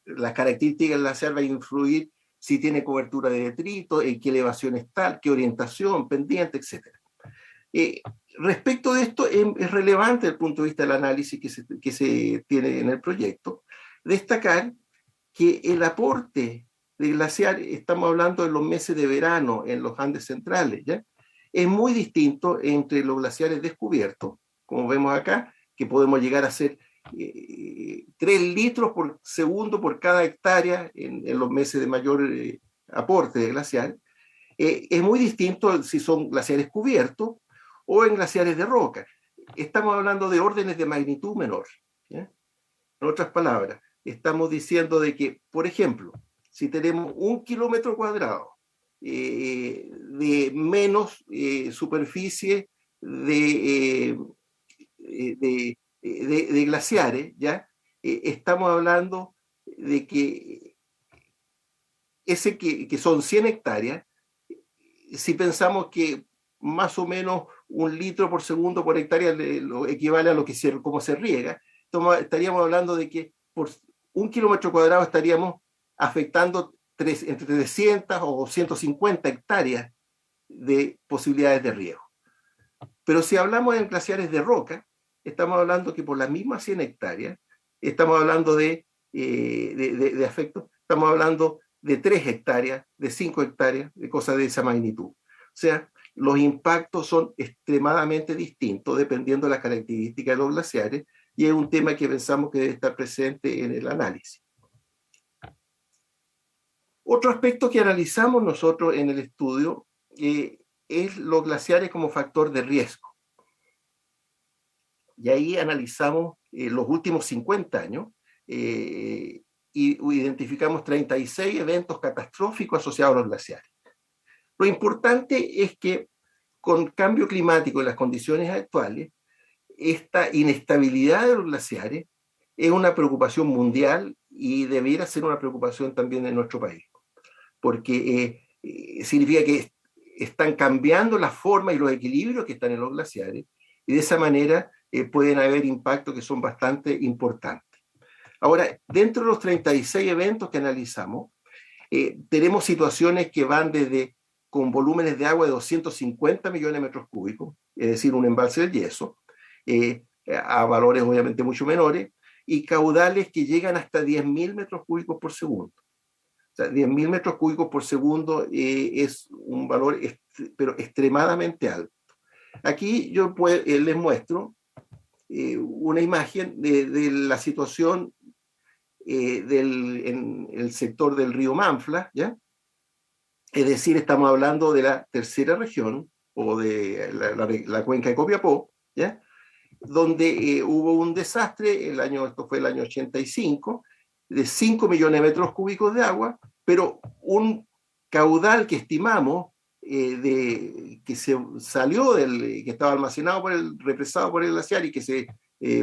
las características del glaciar va a influir si tiene cobertura de detrito, en qué elevación está, qué orientación, pendiente, etc. Respecto de esto, es relevante desde el punto de vista del análisis que se tiene en el proyecto, destacar que el aporte de glaciar, estamos hablando de los meses de verano en los Andes centrales, ¿ya? Es muy distinto entre los glaciares descubiertos, como vemos acá, que podemos llegar a ser 3 litros por segundo por cada hectárea en los meses de mayor aporte de glaciar. Es muy distinto si son glaciares cubiertos o en glaciares de roca. Estamos hablando de órdenes de magnitud menor, ¿ya? En otras palabras, estamos diciendo de que, por ejemplo, si tenemos 1 kilómetro cuadrado de menos superficie de glaciares, ¿ya? Estamos hablando de que que son 100 hectáreas, si pensamos que más o menos 1 litro por segundo por hectárea lo equivale a lo que cómo se riega, estaríamos hablando de que por 1 kilómetro cuadrado estaríamos afectando entre 300 o 150 hectáreas de posibilidades de riego. Pero si hablamos en glaciares de roca, estamos hablando que por las mismas 100 hectáreas, estamos hablando de afecto, estamos hablando de 3 hectáreas, de 5 hectáreas, de cosas de esa magnitud. O sea, los impactos son extremadamente distintos dependiendo de las características de los glaciares, y es un tema que pensamos que debe estar presente en el análisis. Otro aspecto que analizamos nosotros en el estudio es los glaciares como factor de riesgo. Y ahí analizamos los últimos 50 años y identificamos 36 eventos catastróficos asociados a los glaciares. Lo importante es que con cambio climático y las condiciones actuales, esta inestabilidad de los glaciares es una preocupación mundial y debiera ser una preocupación también en nuestro país, porque significa que están cambiando la forma y los equilibrios que están en los glaciares, y de esa manera pueden haber impactos que son bastante importantes. Ahora, dentro de los 36 eventos que analizamos, tenemos situaciones que van desde con volúmenes de agua de 250 millones de metros cúbicos, es decir, un embalse del yeso, a valores obviamente mucho menores, y caudales que llegan hasta 10.000 metros cúbicos por segundo. O sea, 10.000 metros cúbicos por segundo es un valor pero extremadamente alto. Aquí yo les muestro una imagen de la situación en el sector del río Manfla, ¿ya? Es decir, estamos hablando de la tercera región, o de la cuenca de Copiapó, ¿ya? Donde hubo un desastre, esto fue el año 85, de 5 millones de metros cúbicos de agua, pero un caudal que estimamos que se salió que estaba almacenado represado por el glaciar y que se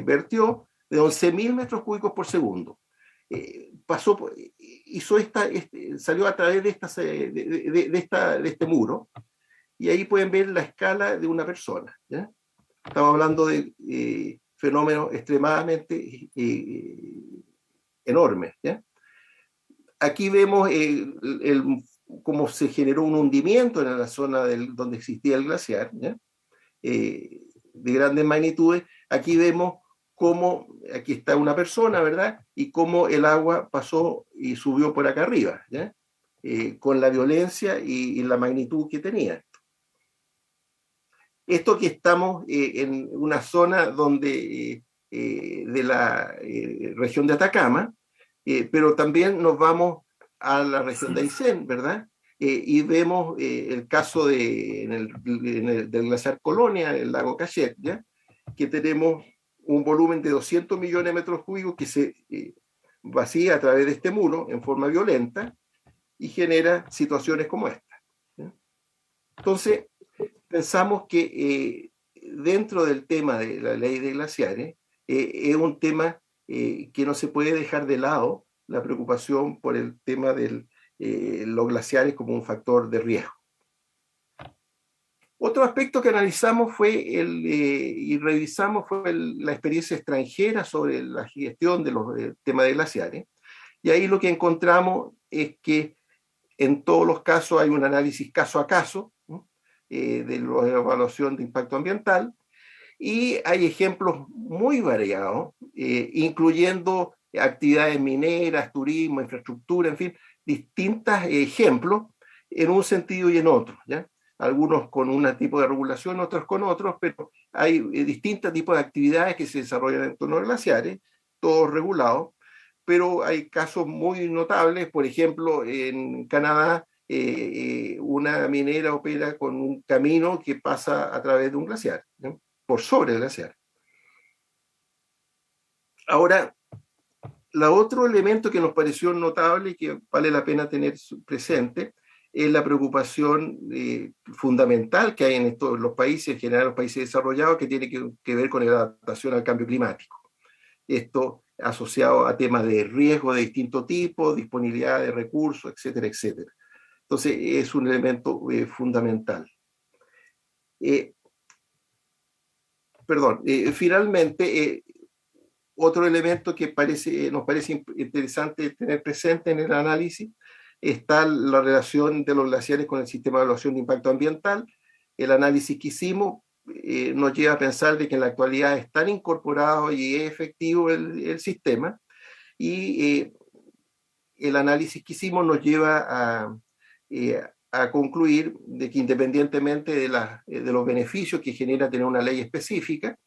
vertió, de 11.000 metros cúbicos por segundo. Salió a través de este muro, y ahí pueden ver la escala de una persona, ¿ya? Estamos hablando de fenómenos extremadamente enormes, ¿ya? Aquí vemos cómo se generó un hundimiento en la zona donde existía el glaciar, ¿ya? De grandes magnitudes. Aquí vemos cómo, aquí está una persona, ¿verdad? Y cómo el agua pasó y subió por acá arriba, ¿ya? Con la violencia y la magnitud que tenía. Esto que estamos en una zona de la región de Atacama, pero también nos vamos a la región de Aysén, ¿verdad? Y vemos el caso del glaciar Colonia, en el lago Cachet, ¿ya? Que tenemos un volumen de 200 millones de metros cúbicos que se vacía a través de este muro en forma violenta y genera situaciones como esta, ¿ya? Entonces, pensamos que dentro del tema de la ley de glaciares es un tema que no se puede dejar de lado, la preocupación por el tema de los glaciares como un factor de riesgo. Otro aspecto que analizamos y revisamos fue la experiencia extranjera sobre la gestión de los temas de glaciares, Y ahí lo que encontramos es que en todos los casos hay un análisis caso a caso, ¿no? De la evaluación de impacto ambiental, y hay ejemplos muy variados, incluyendo actividades mineras, turismo, infraestructura, en fin, distintos ejemplos en un sentido y en otro, ¿ya? Algunos con un tipo de regulación, otros con otros, pero hay distintos tipos de actividades que se desarrollan en torno a glaciares, todos regulados, pero hay casos muy notables. Por ejemplo, en Canadá, una minera opera con un camino que pasa a través de un glaciar, ¿no? Por sobre el glaciar. Ahora, el otro elemento que nos pareció notable y que vale la pena tener presente es la preocupación fundamental que hay en estos, los países, en general los países desarrollados, que tiene que ver con la adaptación al cambio climático. Esto asociado a temas de riesgo de distinto tipo, disponibilidad de recursos, etcétera, etcétera. Entonces, es un elemento fundamental. Finalmente, otro elemento que nos parece interesante tener presente en el análisis está la relación de los glaciares con el sistema de evaluación de impacto ambiental. El análisis que hicimos nos lleva a pensar de que en la actualidad están incorporados y es efectivo el sistema, y el análisis que hicimos nos lleva a concluir de que independientemente de los beneficios que genera tener una ley específica,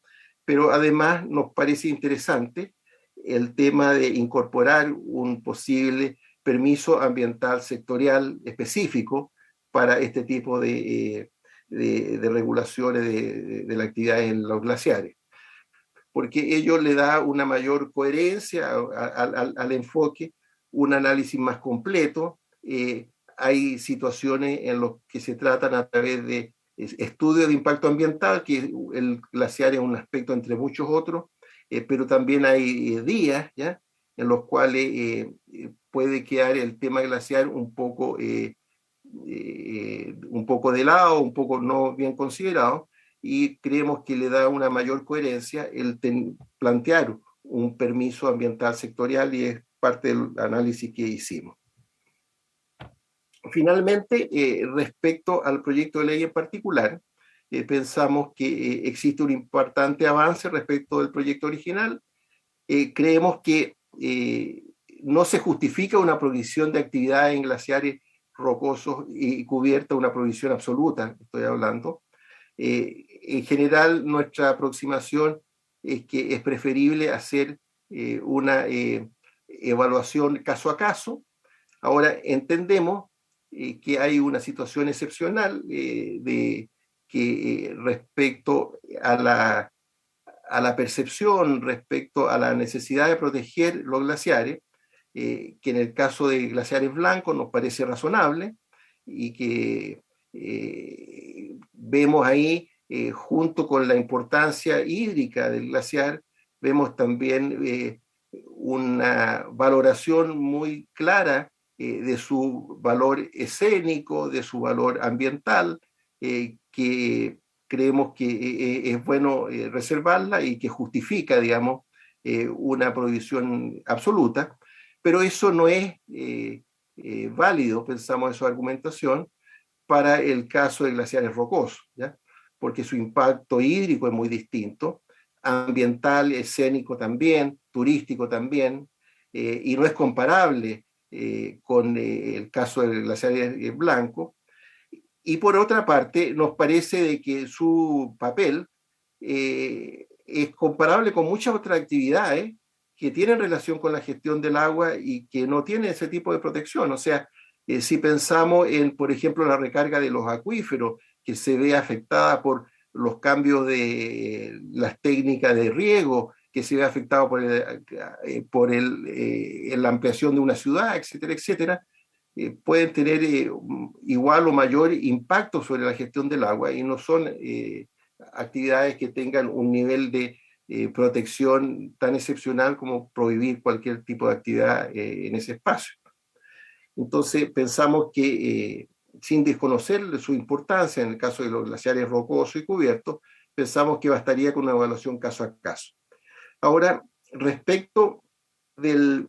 pero además nos parece interesante el tema de incorporar un posible permiso ambiental sectorial específico para este tipo de regulaciones de la actividad en los glaciares, porque ello le da una mayor coherencia al enfoque, un análisis más completo. Hay situaciones en las que se tratan a través de estudios de impacto ambiental, que el glaciar es un aspecto entre muchos otros, pero también hay días, ¿ya?, en los cuales puede quedar el tema glaciar un poco de lado, un poco no bien considerado, y creemos que le da una mayor coherencia el plantear un permiso ambiental sectorial, y es parte del análisis que hicimos. Finalmente, respecto al proyecto de ley en particular, pensamos que existe un importante avance respecto del proyecto original. Creemos que no se justifica una prohibición de actividades en glaciares rocosos y cubierta, una prohibición absoluta, estoy hablando. En general, nuestra aproximación es que es preferible hacer una evaluación caso a caso. Ahora, entendemos que hay una situación excepcional respecto a la percepción, respecto a la necesidad de proteger los glaciares, que en el caso de glaciares blancos nos parece razonable, y que vemos ahí, junto con la importancia hídrica del glaciar, vemos también una valoración muy clara de su valor escénico, de su valor ambiental, que creemos que es bueno reservarla y que justifica, digamos, una prohibición absoluta, pero eso no es válido, pensamos, en su argumentación, para el caso de glaciares rocosos, ¿ya?, porque su impacto hídrico es muy distinto, ambiental, escénico también, turístico también, y no es comparable con el caso del glaciar blanco. Y por otra parte, nos parece de que su papel es comparable con muchas otras actividades que tienen relación con la gestión del agua y que no tienen ese tipo de protección. O sea, si pensamos en, por ejemplo, la recarga de los acuíferos, que se ve afectada por los cambios de las técnicas de riego, que se ve afectado por la ampliación de una ciudad, etcétera, etcétera, pueden tener igual o mayor impacto sobre la gestión del agua, y no son actividades que tengan un nivel de protección tan excepcional como prohibir cualquier tipo de actividad en ese espacio. Entonces pensamos que, sin desconocer su importancia en el caso de los glaciares rocosos y cubiertos, pensamos que bastaría con una evaluación caso a caso. Ahora, respecto del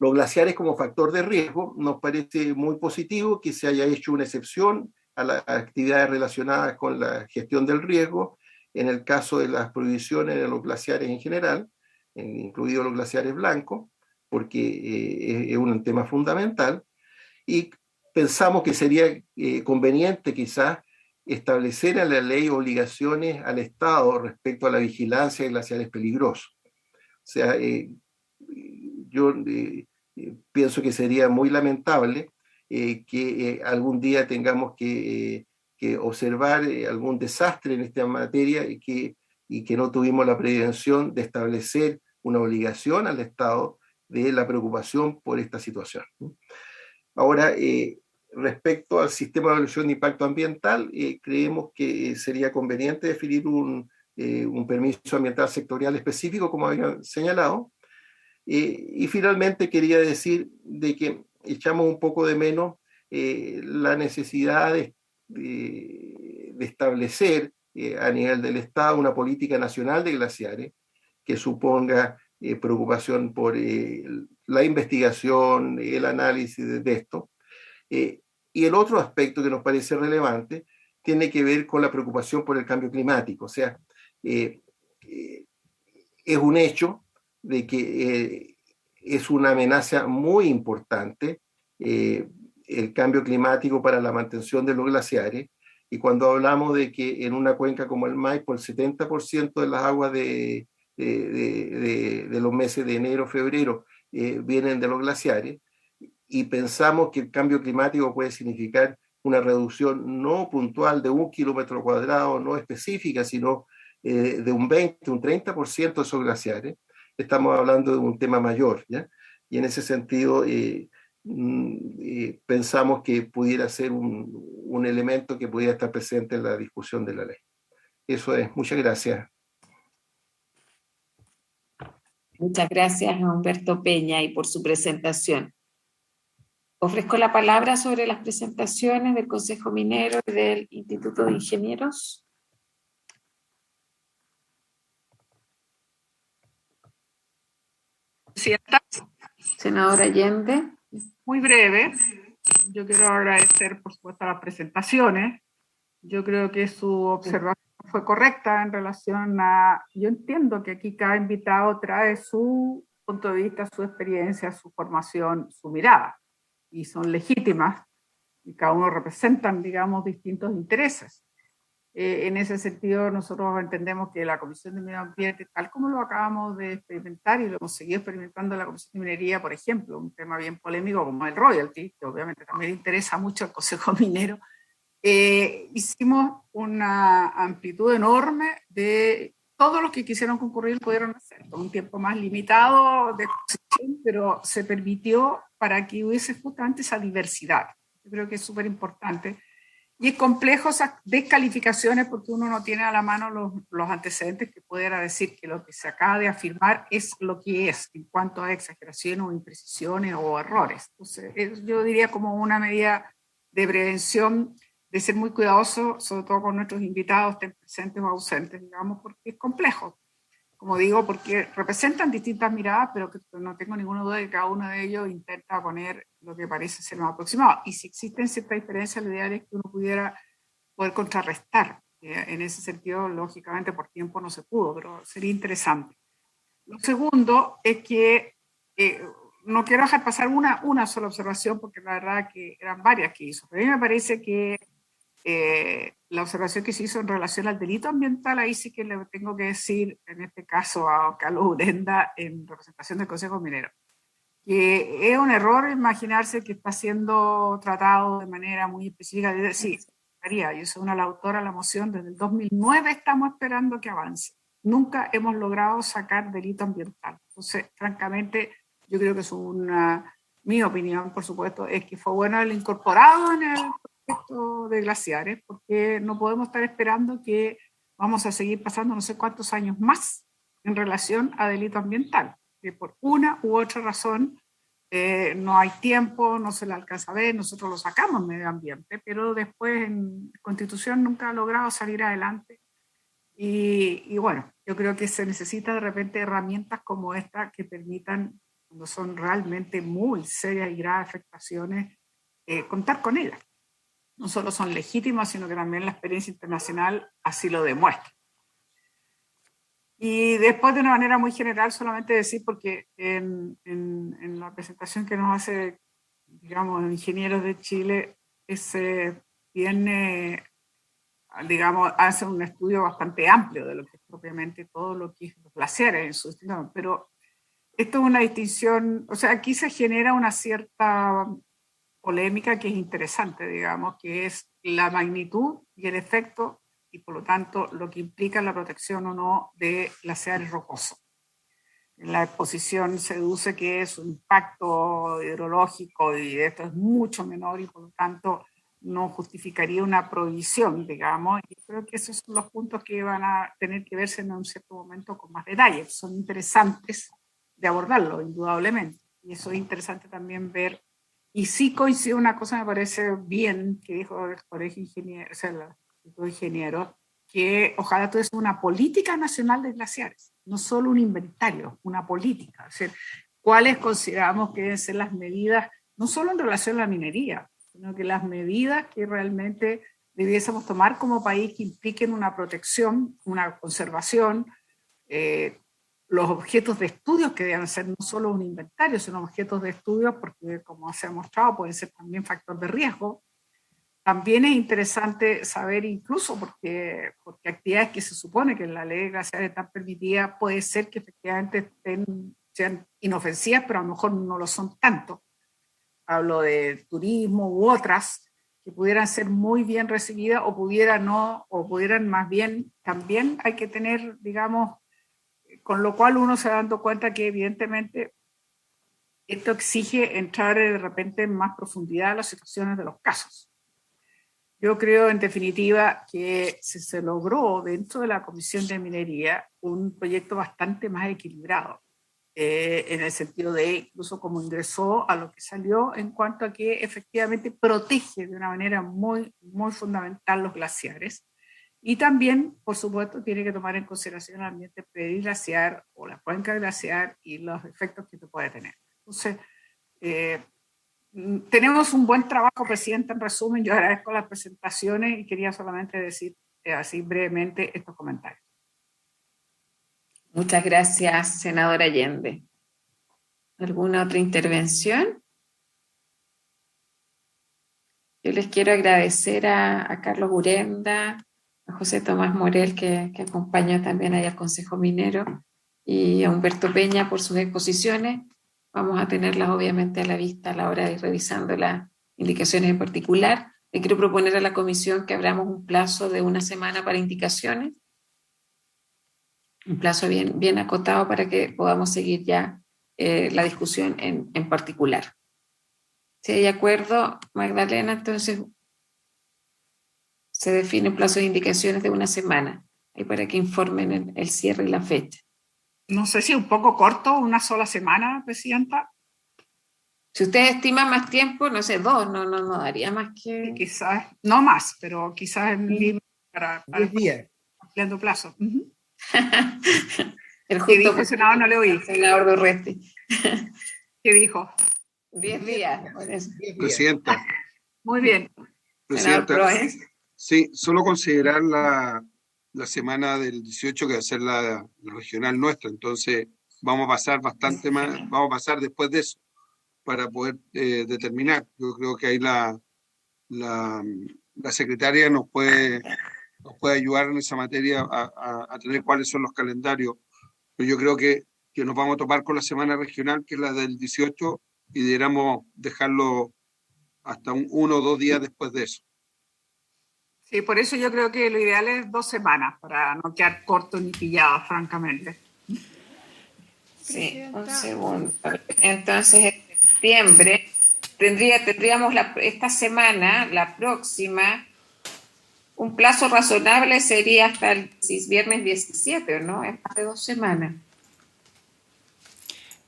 Los glaciares como factor de riesgo, nos parece muy positivo que se haya hecho una excepción a las actividades relacionadas con la gestión del riesgo, en el caso de las prohibiciones de los glaciares en general, incluidos los glaciares blancos, porque es un tema fundamental, y pensamos que sería conveniente quizás establecer en la ley obligaciones al Estado respecto a la vigilancia de glaciares peligrosos. O sea, yo pienso que sería muy lamentable que algún día tengamos que observar algún desastre en esta materia y que no tuvimos la prevención de establecer una obligación al Estado de la preocupación por esta situación. Ahora, respecto al sistema de evaluación de impacto ambiental, creemos que sería conveniente definir un permiso ambiental sectorial específico, como había señalado. Y finalmente quería decir de que echamos un poco de menos la necesidad de establecer a nivel del Estado una política nacional de glaciares que suponga preocupación por la investigación, el análisis de esto. Y el otro aspecto que nos parece relevante tiene que ver con la preocupación por el cambio climático. O sea, es un hecho de que es una amenaza muy importante el cambio climático para la mantención de los glaciares, y cuando hablamos de que en una cuenca como el Maipo el 70% de las aguas de los meses de enero, febrero vienen de los glaciares, y pensamos que el cambio climático puede significar una reducción no puntual de 1 kilómetro cuadrado, no específica, sino de un 20, un 30% de esos glaciares, estamos hablando de un tema mayor, ¿ya? Y en ese sentido pensamos que pudiera ser un elemento que pudiera estar presente en la discusión de la ley. Eso es. Muchas gracias. Muchas gracias a Humberto Peña y por su presentación. Ofrezco la palabra sobre las presentaciones del Consejo Minero y del Instituto de Ingenieros. Senadora Allende. Muy breve. Yo quiero agradecer, por supuesto, las presentaciones. Yo creo que su observación fue correcta en relación a... Yo entiendo que aquí cada invitado trae su punto de vista, su experiencia, su formación, su mirada, y son legítimas, y cada uno representan, digamos, distintos intereses. En ese sentido, nosotros entendemos que la Comisión de Medio Ambiente, tal como lo acabamos de experimentar y lo hemos seguido experimentando en la Comisión de Minería, por ejemplo, un tema bien polémico como el royalty, que obviamente también interesa mucho al Consejo Minero, hicimos una amplitud enorme de todos los que quisieron concurrir pudieron hacer, con un tiempo más limitado de exposición, pero se permitió para que hubiese justamente esa diversidad. Yo creo que es súper importante. Y es complejo esas descalificaciones porque uno no tiene a la mano los antecedentes que pudiera decir que lo que se acaba de afirmar es lo que es en cuanto a exageraciones o imprecisiones o errores. Entonces, yo diría como una medida de prevención de ser muy cuidadoso, sobre todo con nuestros invitados, estén presentes o ausentes, digamos, porque es complejo. Como digo, porque representan distintas miradas, pero que no tengo ninguna duda de que cada uno de ellos intenta poner lo que parece ser más aproximado. Y si existen ciertas diferencias, lo ideal es que uno pudiera poder contrarrestar. En ese sentido, lógicamente, por tiempo no se pudo, pero sería interesante. Lo segundo es que no quiero dejar pasar una sola observación, porque la verdad que eran varias que hizo. Pero a mí me parece que la observación que se hizo en relación al delito ambiental, ahí sí que le tengo que decir, en este caso a Carlos Urenda, en representación del Consejo Minero, que es un error imaginarse que está siendo tratado de manera muy específica. Sí, yo soy una de las autoras de la moción, desde el 2009 estamos esperando que avance. Nunca hemos logrado sacar delito ambiental. Entonces, francamente, yo creo que es mi opinión, por supuesto, es que fue bueno el incorporado en el de glaciares, porque no podemos estar esperando que vamos a seguir pasando no sé cuántos años más en relación a delito ambiental, que por una u otra razón no hay tiempo, no se le alcanza a ver, nosotros lo sacamos en medio ambiente, pero después en Constitución nunca ha logrado salir adelante. Y bueno, yo creo que se necesita de repente herramientas como esta que permitan cuando son realmente muy serias y graves afectaciones, contar con ellas. No solo son legítimas, sino que también la experiencia internacional así lo demuestra. Y después, de una manera muy general, solamente decir, porque en la presentación que nos hace, digamos, Ingenieros de Chile, viene, digamos, hace un estudio bastante amplio de lo que es propiamente todo lo que es los glaciares en su destino, pero esto es una distinción, o sea, aquí se genera una cierta polémica que es interesante, digamos, que es la magnitud y el efecto y por lo tanto lo que implica la protección o no de glaciares rocosos. En la exposición se deduce que es un impacto hidrológico y esto es mucho menor y por lo tanto no justificaría una prohibición, digamos, y creo que esos son los puntos que van a tener que verse en un cierto momento con más detalle. Son interesantes de abordarlo, indudablemente, y eso es interesante también ver. Y sí coincide una cosa, me parece bien, que dijo el Colegio Ingeniero, o sea, el Instituto de Ingenieros, que ojalá tuviese una política nacional de glaciares, no solo un inventario, una política. Es decir, cuáles consideramos que deben ser las medidas, no solo en relación a la minería, sino que las medidas que realmente debiésemos tomar como país que impliquen una protección, una conservación, los objetos de estudios que deben ser no solo un inventario, sino objetos de estudios, porque como se ha mostrado, pueden ser también factor de riesgo. También es interesante saber, incluso porque actividades que se supone que en la ley de glaciares están permitidas, puede ser que efectivamente sean inofensivas, pero a lo mejor no lo son tanto. Hablo de turismo u otras que pudieran ser muy bien recibidas o pudieran más bien, también hay que tener, digamos, con lo cual uno se va dando cuenta que evidentemente esto exige entrar de repente en más profundidad a las situaciones de los casos. Yo creo, en definitiva, que se logró dentro de la Comisión de Minería un proyecto bastante más equilibrado, en el sentido de incluso cómo ingresó a lo que salió en cuanto a que efectivamente protege de una manera muy, muy fundamental los glaciares. Y también, por supuesto, tiene que tomar en consideración el ambiente periglaciar o la cuenca glaciar y los efectos que puede tener. Entonces, tenemos un buen trabajo, Presidenta, en resumen. Yo agradezco las presentaciones y quería solamente decir así brevemente estos comentarios. Muchas gracias, senadora Allende. ¿Alguna otra intervención? Yo les quiero agradecer a Carlos Urenda, a José Tomás Morel, que acompaña también ahí al Consejo Minero, y a Humberto Peña por sus exposiciones. Vamos a tenerlas obviamente a la vista a la hora de ir revisando las indicaciones en particular. Le quiero proponer a la comisión que abramos un plazo de 1 semana para indicaciones, un plazo bien acotado para que podamos seguir ya la discusión en particular. Si hay acuerdo, Magdalena, entonces se define un plazo de indicaciones de 1 semana, ahí para que informen el cierre y la fecha. No sé si un poco corto, 1 sola semana, Presidenta. Si usted estima más tiempo, no sé, 2, no daría más que... Sí, quizás, no más, pero quizás en límite para 10 días. ampliando plazo. ¿Qué dijo, senador? No le oí. Senador Durresti. ¿Qué dijo? 10 días. 10 días. Presidenta. Muy bien. Presidenta, Senador Proes. sí, solo considerar la semana del 18 que va a ser la regional nuestra, entonces vamos a pasar bastante más, vamos a pasar después de eso para poder determinar. Yo creo que ahí la secretaria nos puede ayudar en esa materia a tener cuáles son los calendarios, pero yo creo que nos vamos a topar con la semana regional, que es la del 18, y deberíamos dejarlo hasta 1 o 2 días después de eso. Sí, por eso yo creo que lo ideal es 2 semanas, para no quedar corto ni pillado, francamente. Sí, un segundo. Entonces, en septiembre tendríamos esta semana, la próxima, un plazo razonable sería hasta el viernes 17, ¿no? Es más de 2 semanas.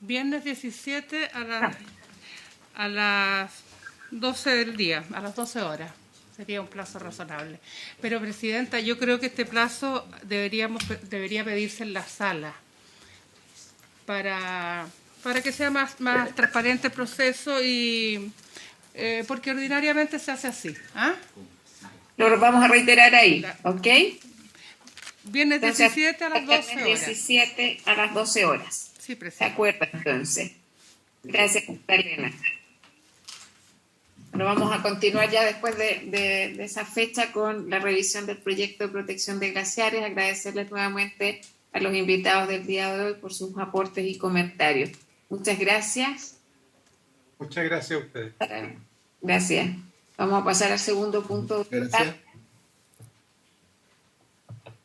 Viernes 17 a las 12 del día, a las 12 horas. Sería un plazo razonable. Pero, Presidenta, yo creo que este plazo debería pedirse en la sala para para que sea más transparente el proceso y porque ordinariamente se hace así. ¿Ah? Lo vamos a reiterar ahí, ¿ok? Viernes Entonces, 17 a las 12 horas. 17 a las 12 horas. Sí, ¿De presidente. acuerdo, entonces? Gracias, Elena. Bueno, vamos a continuar ya después de esa fecha con la revisión del proyecto de protección de glaciares. Agradecerles nuevamente a los invitados del día de hoy por sus aportes y comentarios. Muchas gracias. Muchas gracias a ustedes. Gracias. Vamos a pasar al segundo punto. Gracias.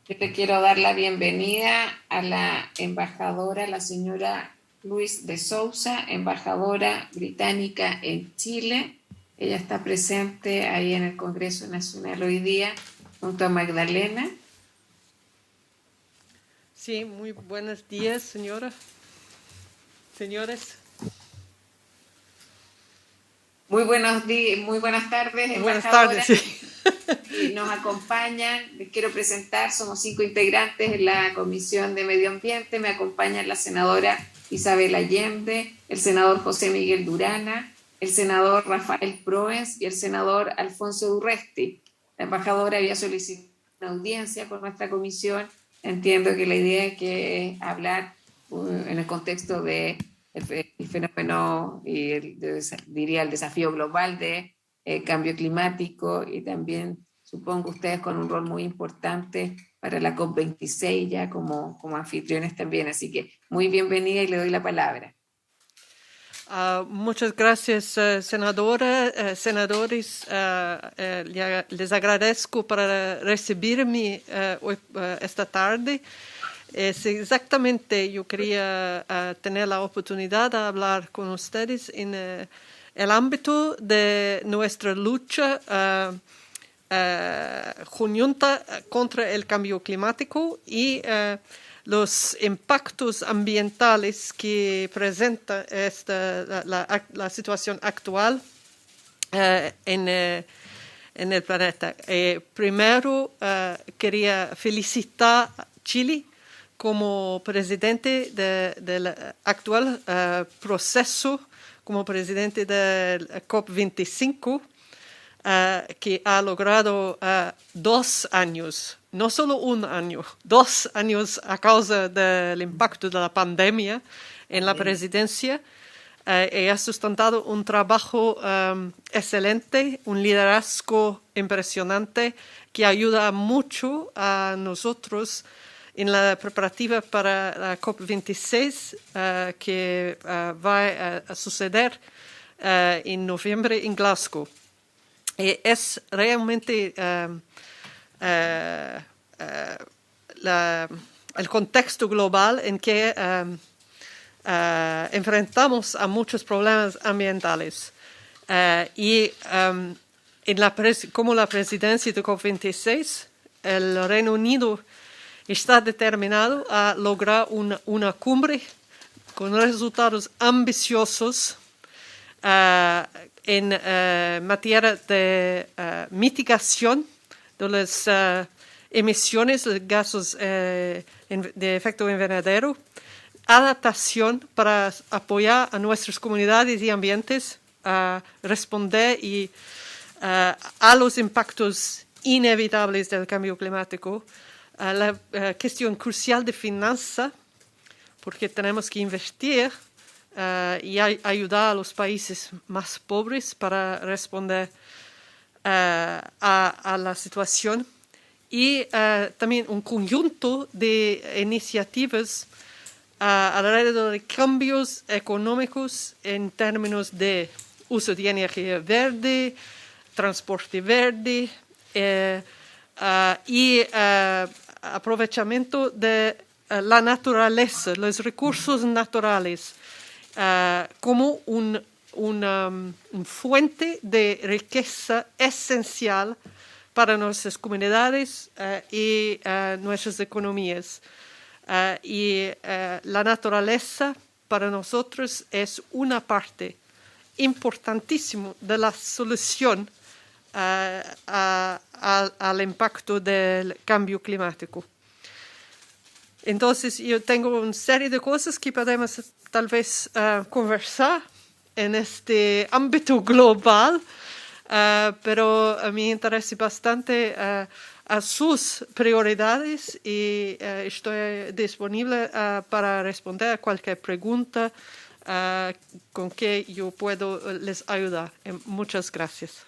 Yo le quiero dar la bienvenida a la embajadora, la señora Luis de Sousa, embajadora británica en Chile. Ella está presente ahí en el Congreso Nacional hoy día, junto a Magdalena. Sí, muy buenos días, señora. Señores. Muy buenos días, muy buenas tardes, Buenas embajadora. tardes, sí. Y nos acompañan, les quiero presentar, somos 5 integrantes en la Comisión de Medio Ambiente. Me acompañan la senadora Isabel Allende, el senador José Miguel Durana, el senador Rafael Proens y el senador Alfonso Durresti. La embajadora había solicitado una audiencia con nuestra comisión. Entiendo que la idea es que hablar en el contexto de el fenómeno y diría el desafío global de cambio climático, y también supongo ustedes con un rol muy importante para la COP26 ya como anfitriones también. Así que muy bienvenida y le doy la palabra. Muchas gracias, senadora, senadores. Les agradezco para recibirme hoy, esta tarde. Exactamente, yo quería tener la oportunidad de hablar con ustedes en el ámbito de nuestra lucha conjunta contra el cambio climático y los impactos ambientales que presenta la situación actual en el planeta. Primero, quería felicitar a Chile como presidente del actual proceso, como presidente del COP25, que ha logrado 2 años, no solo 1 año, 2 años a causa del impacto de la pandemia en la presidencia. Y ha sustentado un trabajo excelente, un liderazgo impresionante que ayuda mucho a nosotros en la preparativa para la COP26 que va a suceder en noviembre en Glasgow. Es realmente el contexto global en que enfrentamos a muchos problemas ambientales. Como la presidencia de COP26, el Reino Unido está determinado a lograr una cumbre con resultados ambiciosos en materia de mitigación de las emisiones de gases de efecto invernadero, adaptación para apoyar a nuestras comunidades y ambientes a responder a los impactos inevitables del cambio climático, a la cuestión crucial de finanza, porque tenemos que invertir y ayudar a los países más pobres para responder a la situación, y también un conjunto de iniciativas alrededor de cambios económicos en términos de uso de energía verde, transporte verde y aprovechamiento de la naturaleza, los recursos naturales, como una fuente de riqueza esencial para nuestras comunidades y nuestras economías. La naturaleza para nosotros es una parte importantísima de la solución al impacto del cambio climático. Entonces, yo tengo una serie de cosas que podemos tal vez conversar en este ámbito global, pero a mí me interesa bastante a sus prioridades y estoy disponible para responder a cualquier pregunta con que yo puedo les ayudar. Muchas gracias.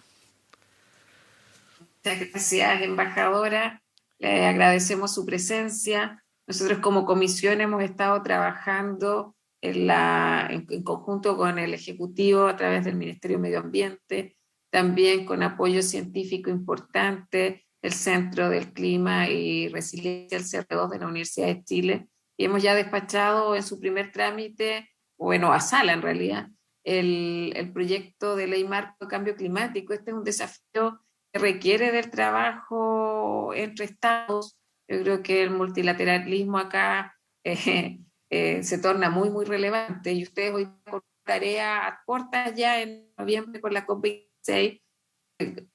Muchas gracias, embajadora. Le agradecemos su presencia. Nosotros como comisión hemos estado trabajando en conjunto con el Ejecutivo a través del Ministerio de Medio Ambiente, también con apoyo científico importante, el Centro del Clima y Resiliencia, el CR2 de la Universidad de Chile, y hemos ya despachado en su primer trámite, bueno, a sala en realidad, el proyecto de ley marco de cambio climático. Este es un desafío que requiere del trabajo entre estados. Yo creo que el multilateralismo acá se torna muy, muy relevante, y ustedes hoy con tareas cortas ya en noviembre con la COP26.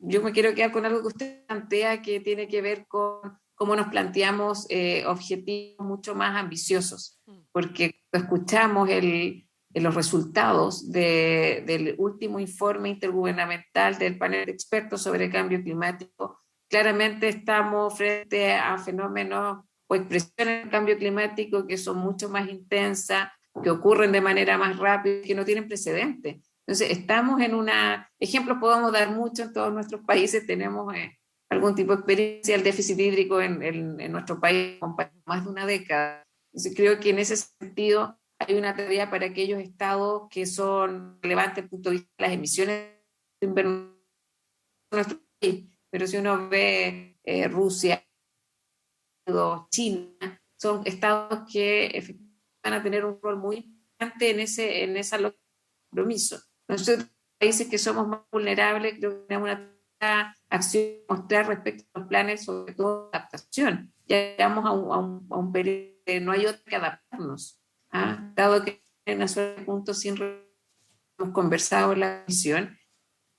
Yo me quiero quedar con algo que usted plantea, que tiene que ver con cómo nos planteamos objetivos mucho más ambiciosos, porque escuchamos los resultados del último informe intergubernamental del panel de expertos sobre cambio climático. Claramente estamos frente a fenómenos o expresiones del cambio climático que son mucho más intensas, que ocurren de manera más rápida, que no tienen precedentes. Entonces, estamos en ejemplos podemos dar mucho en todos nuestros países, tenemos algún tipo de experiencia. El déficit hídrico en nuestro país con más de una década. Entonces, creo que en ese sentido hay una tarea para aquellos estados que son relevantes desde el punto de vista de las emisiones de invernadero de nuestro país. Pero si uno ve Rusia, China, son estados que efectivamente van a tener un rol muy importante en esa compromiso. Nosotros, países que somos más vulnerables, creo que tenemos una acción que mostrar respecto a los planes, sobre todo de adaptación. Ya llegamos a un periodo que no hay otra que adaptarnos. Dado que en ese punto hemos conversado en la comisión,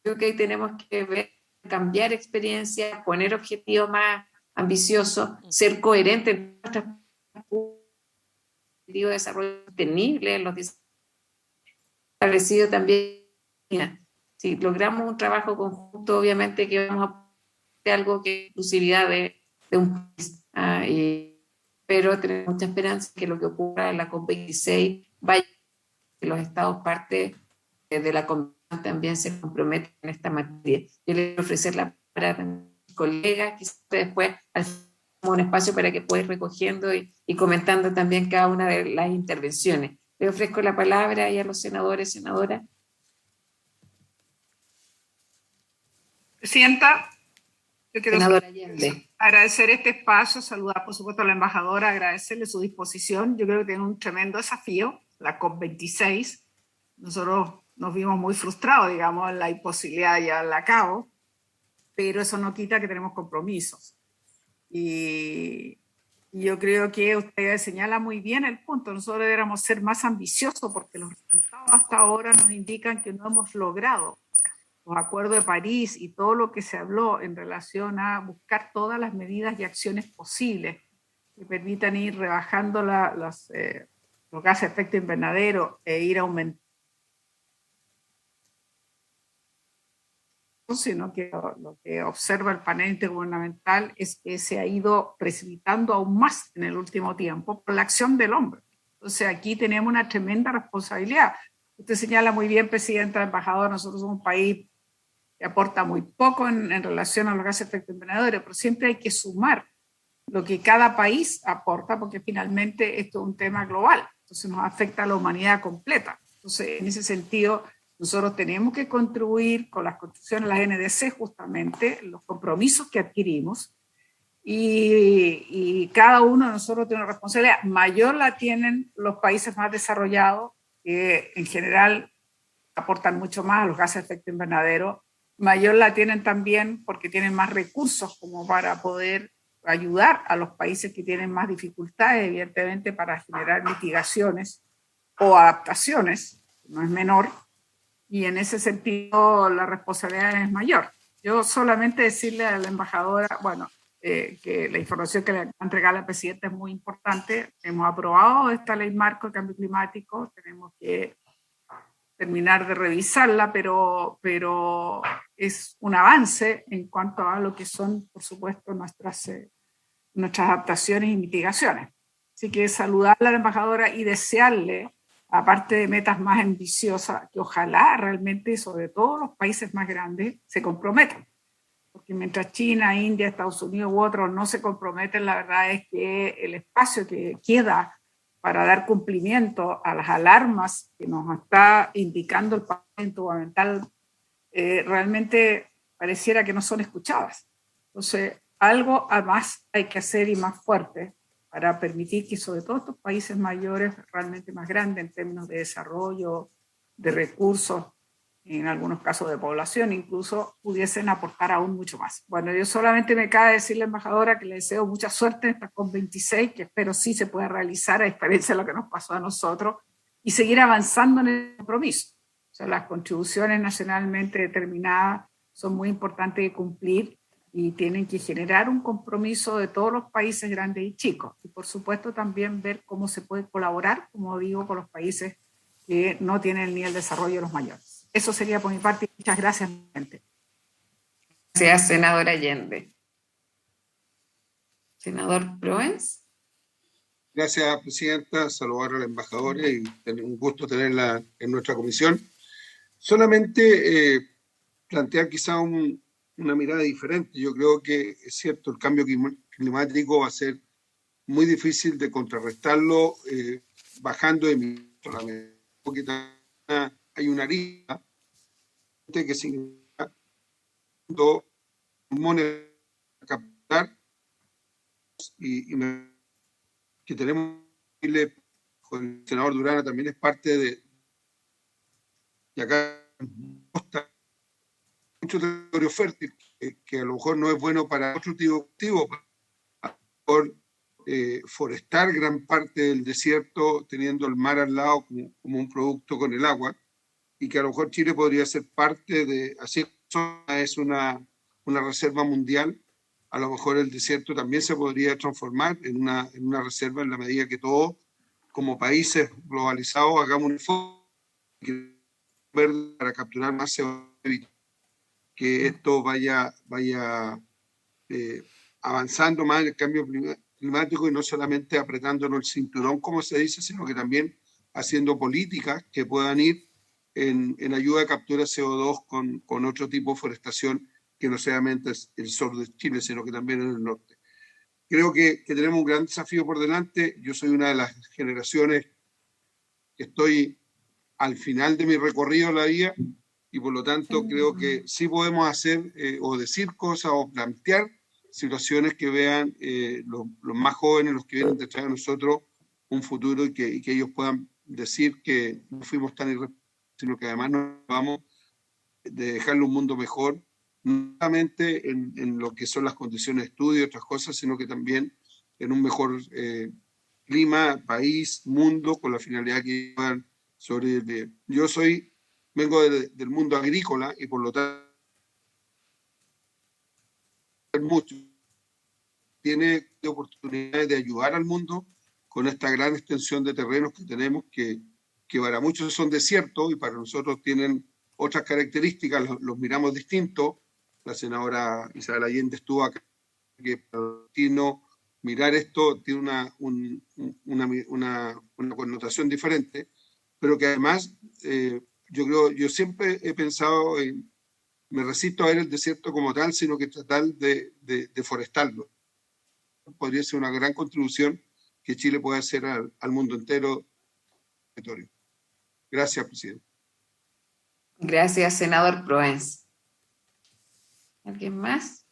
creo que ahí tenemos que ver, cambiar experiencias, poner objetivos más ambiciosos, ser coherentes en nuestros objetivos de desarrollo sostenible, los establecidos también. Si logramos un trabajo conjunto, obviamente que vamos a hacer algo que es inclusividad de un país. Pero tenemos mucha esperanza que lo que ocurra en la COP26 vaya, que los estados parte de la Comisión también se comprometen en esta materia. Yo le voy a ofrecer la palabra a mis colegas, quizás después un espacio para que puedan ir recogiendo y comentando también cada una de las intervenciones. Le ofrezco la palabra y a los senadores, senadoras. Presidenta, yo quiero Senadora Allende. Agradecer este espacio, saludar por supuesto a la embajadora, agradecerle su disposición. Yo creo que tiene un tremendo desafío, la COP26. Nosotros nos vimos muy frustrados, digamos, en la imposibilidad de llevarla a cabo, pero eso no quita que tenemos compromisos. Y yo creo que usted señala muy bien el punto. Nosotros deberíamos ser más ambiciosos porque los resultados hasta ahora nos indican que no hemos logrado los acuerdos de París y todo lo que se habló en relación a buscar todas las medidas y acciones posibles que permitan ir rebajando los gases de efecto invernadero e ir aumentando, sino que lo que observa el panel intergubernamental es que se ha ido precipitando aún más en el último tiempo por la acción del hombre. Entonces aquí tenemos una tremenda responsabilidad. Usted señala muy bien, presidenta, embajador, nosotros somos un país que aporta muy poco en relación a los gases de efecto invernadero, pero siempre hay que sumar lo que cada país aporta, porque finalmente esto es un tema global, entonces nos afecta a la humanidad completa. Entonces, en ese sentido, nosotros tenemos que contribuir con las construcciones de las NDC, justamente, los compromisos que adquirimos, y cada uno de nosotros tiene una responsabilidad. Mayor la tienen los países más desarrollados, que en general aportan mucho más a los gases de efecto invernadero. Mayor la tienen también porque tienen más recursos como para poder ayudar a los países que tienen más dificultades, evidentemente, para generar mitigaciones o adaptaciones, no es menor, y en ese sentido la responsabilidad es mayor. Yo solamente decirle a la embajadora, bueno, que la información que le ha entregado la presidenta es muy importante. Hemos aprobado esta ley marco de cambio climático, tenemos que terminar de revisarla, pero es un avance en cuanto a lo que son, por supuesto, nuestras adaptaciones y mitigaciones. Así que saludarla a la embajadora y desearle, aparte de metas más ambiciosas, que ojalá realmente, sobre todo los países más grandes, se comprometan. Porque mientras China, India, Estados Unidos u otros no se comprometen, la verdad es que el espacio que queda para dar cumplimiento a las alarmas que nos está indicando el Parlamento Gubernamental realmente pareciera que no son escuchadas. Entonces, algo más hay que hacer y más fuerte para permitir que sobre todo estos países mayores, realmente más grandes en términos de desarrollo, de recursos, en algunos casos de población, incluso pudiesen aportar aún mucho más. Bueno, yo solamente me cabe decirle, embajadora, que le deseo mucha suerte en esta COP26, que espero sí se pueda realizar, a diferencia de lo que nos pasó a nosotros, y seguir avanzando en el compromiso. O sea, las contribuciones nacionalmente determinadas son muy importantes de cumplir y tienen que generar un compromiso de todos los países grandes y chicos. Y por supuesto también ver cómo se puede colaborar, como digo, con los países que no tienen ni el desarrollo de los mayores. Eso sería por mi parte. Muchas gracias. Gracias, senadora Allende. Senador Proens. Gracias, presidenta. Saludar a la embajadora y un gusto tenerla en nuestra comisión. Solamente plantear quizá una mirada diferente. Yo creo que es cierto, el cambio climático va a ser muy difícil de contrarrestarlo bajando emisiones solamente, porque hay una lista que significa pulmones a captar y que tenemos con el senador Durana también es parte de y acá mucho territorio fértil que a lo mejor no es bueno para otro tipo por forestar gran parte del desierto teniendo el mar al lado como un producto con el agua y que a lo mejor Chile podría ser parte de, así es una reserva mundial, a lo mejor el desierto también se podría transformar en una reserva en la medida que todos, como países globalizados, hagamos un esfuerzo para capturar más CO2, que esto vaya avanzando más en el cambio climático y no solamente apretándonos el cinturón, como se dice, sino que también haciendo políticas que puedan ir en ayuda de captura de CO2 con otro tipo de forestación que no solamente es el sur de Chile, sino que también en el norte. Creo que tenemos un gran desafío por delante. Yo soy una de las generaciones que estoy al final de mi recorrido en la vida y por lo tanto creo que sí podemos hacer o decir cosas o plantear situaciones que vean los más jóvenes, los que vienen detrás de nosotros, un futuro y que ellos puedan decir que no fuimos tan irresponsables, sino que además nos vamos de dejarle un mundo mejor, no solamente en lo que son las condiciones de estudio y otras cosas, sino que también en un mejor clima, país, mundo, con la finalidad que puedan sobrevivir. Yo vengo del mundo agrícola y por lo tanto mucho tiene oportunidades de ayudar al mundo con esta gran extensión de terrenos que tenemos que para muchos son desiertos y para nosotros tienen otras características, los miramos distintos. La senadora Isabel Allende estuvo acá, que mirar esto tiene una connotación diferente, pero que además yo siempre he pensado me resisto a ver el desierto como tal, sino que tratar de forestarlo. Podría ser una gran contribución que Chile puede hacer al mundo entero. Gracias, presidente. Gracias, senador Proens. ¿Alguien más?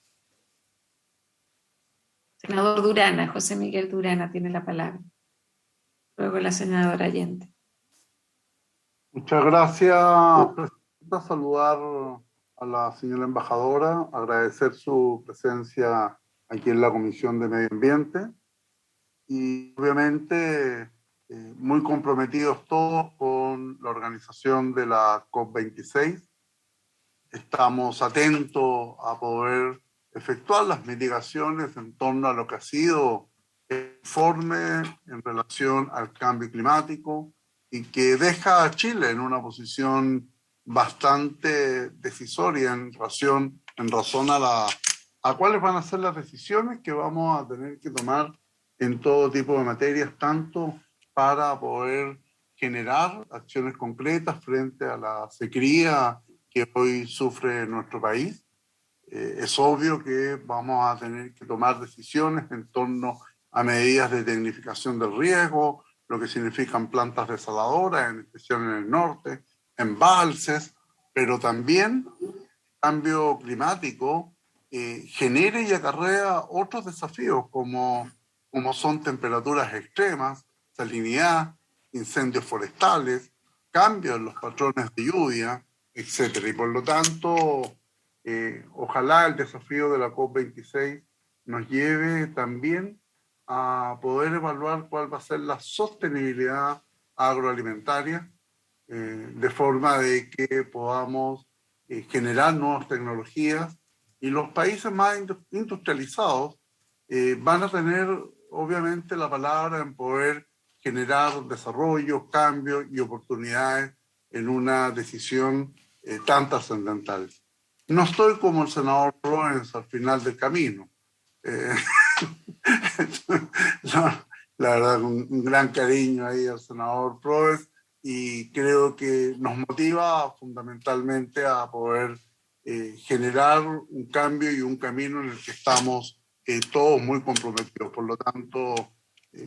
Senador Durana, José Miguel Durana tiene la palabra. Luego la senadora Allende. Muchas gracias, presidenta. Saludar a la señora embajadora, agradecer su presencia aquí en la Comisión de Medio Ambiente y obviamente muy comprometidos todos con la organización de la COP26. Estamos atentos a poder efectuar las mitigaciones en torno a lo que ha sido el informe en relación al cambio climático y que deja a Chile en una posición bastante decisoria en razón a cuáles van a ser las decisiones que vamos a tener que tomar en todo tipo de materias, tanto para poder generar acciones concretas frente a la sequía que hoy sufre nuestro país. Es obvio que vamos a tener que tomar decisiones en torno a medidas de tecnificación del riesgo, lo que significan plantas desaladoras, en especial en el norte, embalses, pero también el cambio climático genera y acarrea otros desafíos como son temperaturas extremas, salinidad, incendios forestales, cambios en los patrones de lluvia, etc. Y por lo tanto, ojalá el desafío de la COP26 nos lleve también a poder evaluar cuál va a ser la sostenibilidad agroalimentaria, de forma de que podamos generar nuevas tecnologías, y los países más industrializados van a tener obviamente la palabra en poder generar desarrollo, cambios y oportunidades en una decisión tan trascendental. No estoy como el senador Proens al final del camino. No, la verdad, un gran cariño ahí al senador Proens, y creo que nos motiva fundamentalmente a poder generar un cambio y un camino en el que estamos todos muy comprometidos. Por lo tanto,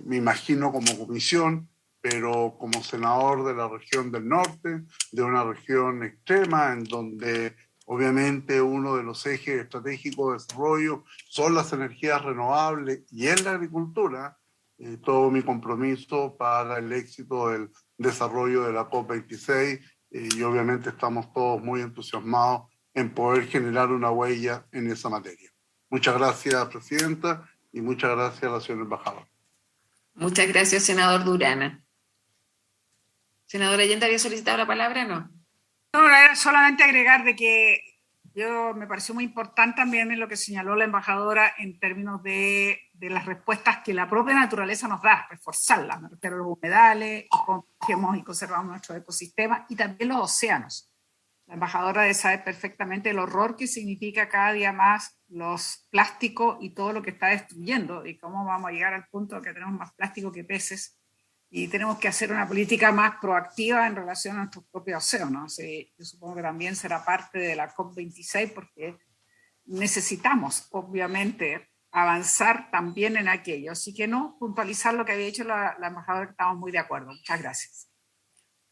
me imagino como comisión, pero como senador de la región del norte, de una región extrema en donde obviamente uno de los ejes estratégicos de desarrollo son las energías renovables y en la agricultura, todo mi compromiso para el éxito del desarrollo de la COP26, y obviamente estamos todos muy entusiasmados en poder generar una huella en esa materia. Muchas gracias, Presidenta, y muchas gracias a la señora embajadora. Muchas gracias, senador Durana. Senadora Allende, ¿había solicitado la palabra o no? No, era solamente agregar de que me pareció muy importante también en lo que señaló la embajadora en términos de las respuestas que la propia naturaleza nos da, reforzarlas, me refiero a los humedales, y protegemos y conservamos nuestros ecosistemas y también los océanos. La embajadora debe saber perfectamente el horror que significa cada día más los plásticos y todo lo que está destruyendo, y cómo vamos a llegar al punto de que tenemos más plástico que peces, y tenemos que hacer una política más proactiva en relación a nuestros propios océanos. Yo supongo que también será parte de la COP26, porque necesitamos, obviamente, avanzar también en aquello. Así que no, puntualizar lo que había dicho la embajadora, que estamos muy de acuerdo. Muchas gracias.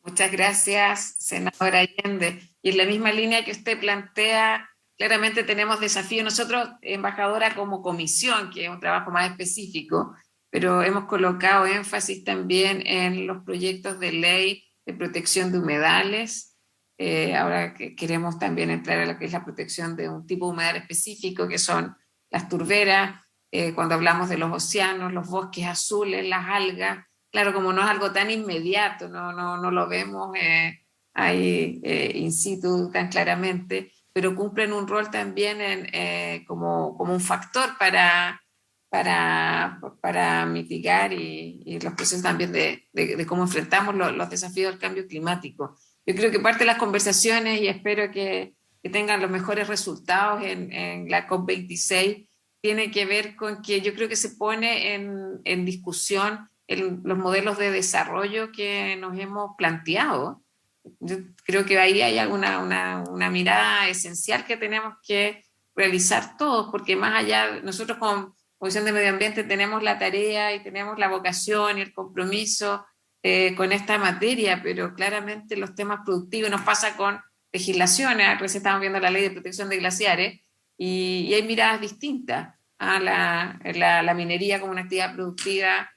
Muchas gracias, senadora Allende. Y en la misma línea que usted plantea, claramente tenemos desafíos. Nosotros, embajadora, como comisión, que es un trabajo más específico, pero hemos colocado énfasis también en los proyectos de ley de protección de humedales. Ahora que queremos también entrar a lo que es la protección de un tipo de humedal específico, que son las turberas, cuando hablamos de los océanos, los bosques azules, las algas. Claro, como no es algo tan inmediato, no lo vemos ahí in situ tan claramente, pero cumplen un rol también como un factor para mitigar y los procesos también de cómo enfrentamos los desafíos del cambio climático. Yo creo que parte de las conversaciones, y espero que tengan los mejores resultados en la COP26, tiene que ver con que yo creo que se pone en discusión los modelos de desarrollo que nos hemos planteado. Yo creo que ahí hay una mirada esencial que tenemos que realizar todos, porque más allá, nosotros como Comisión de Medio Ambiente tenemos la tarea y tenemos la vocación y el compromiso con esta materia, pero claramente los temas productivos nos pasa con legislaciones. Recién estamos viendo la Ley de Protección de Glaciares y hay miradas distintas a la minería como una actividad productiva.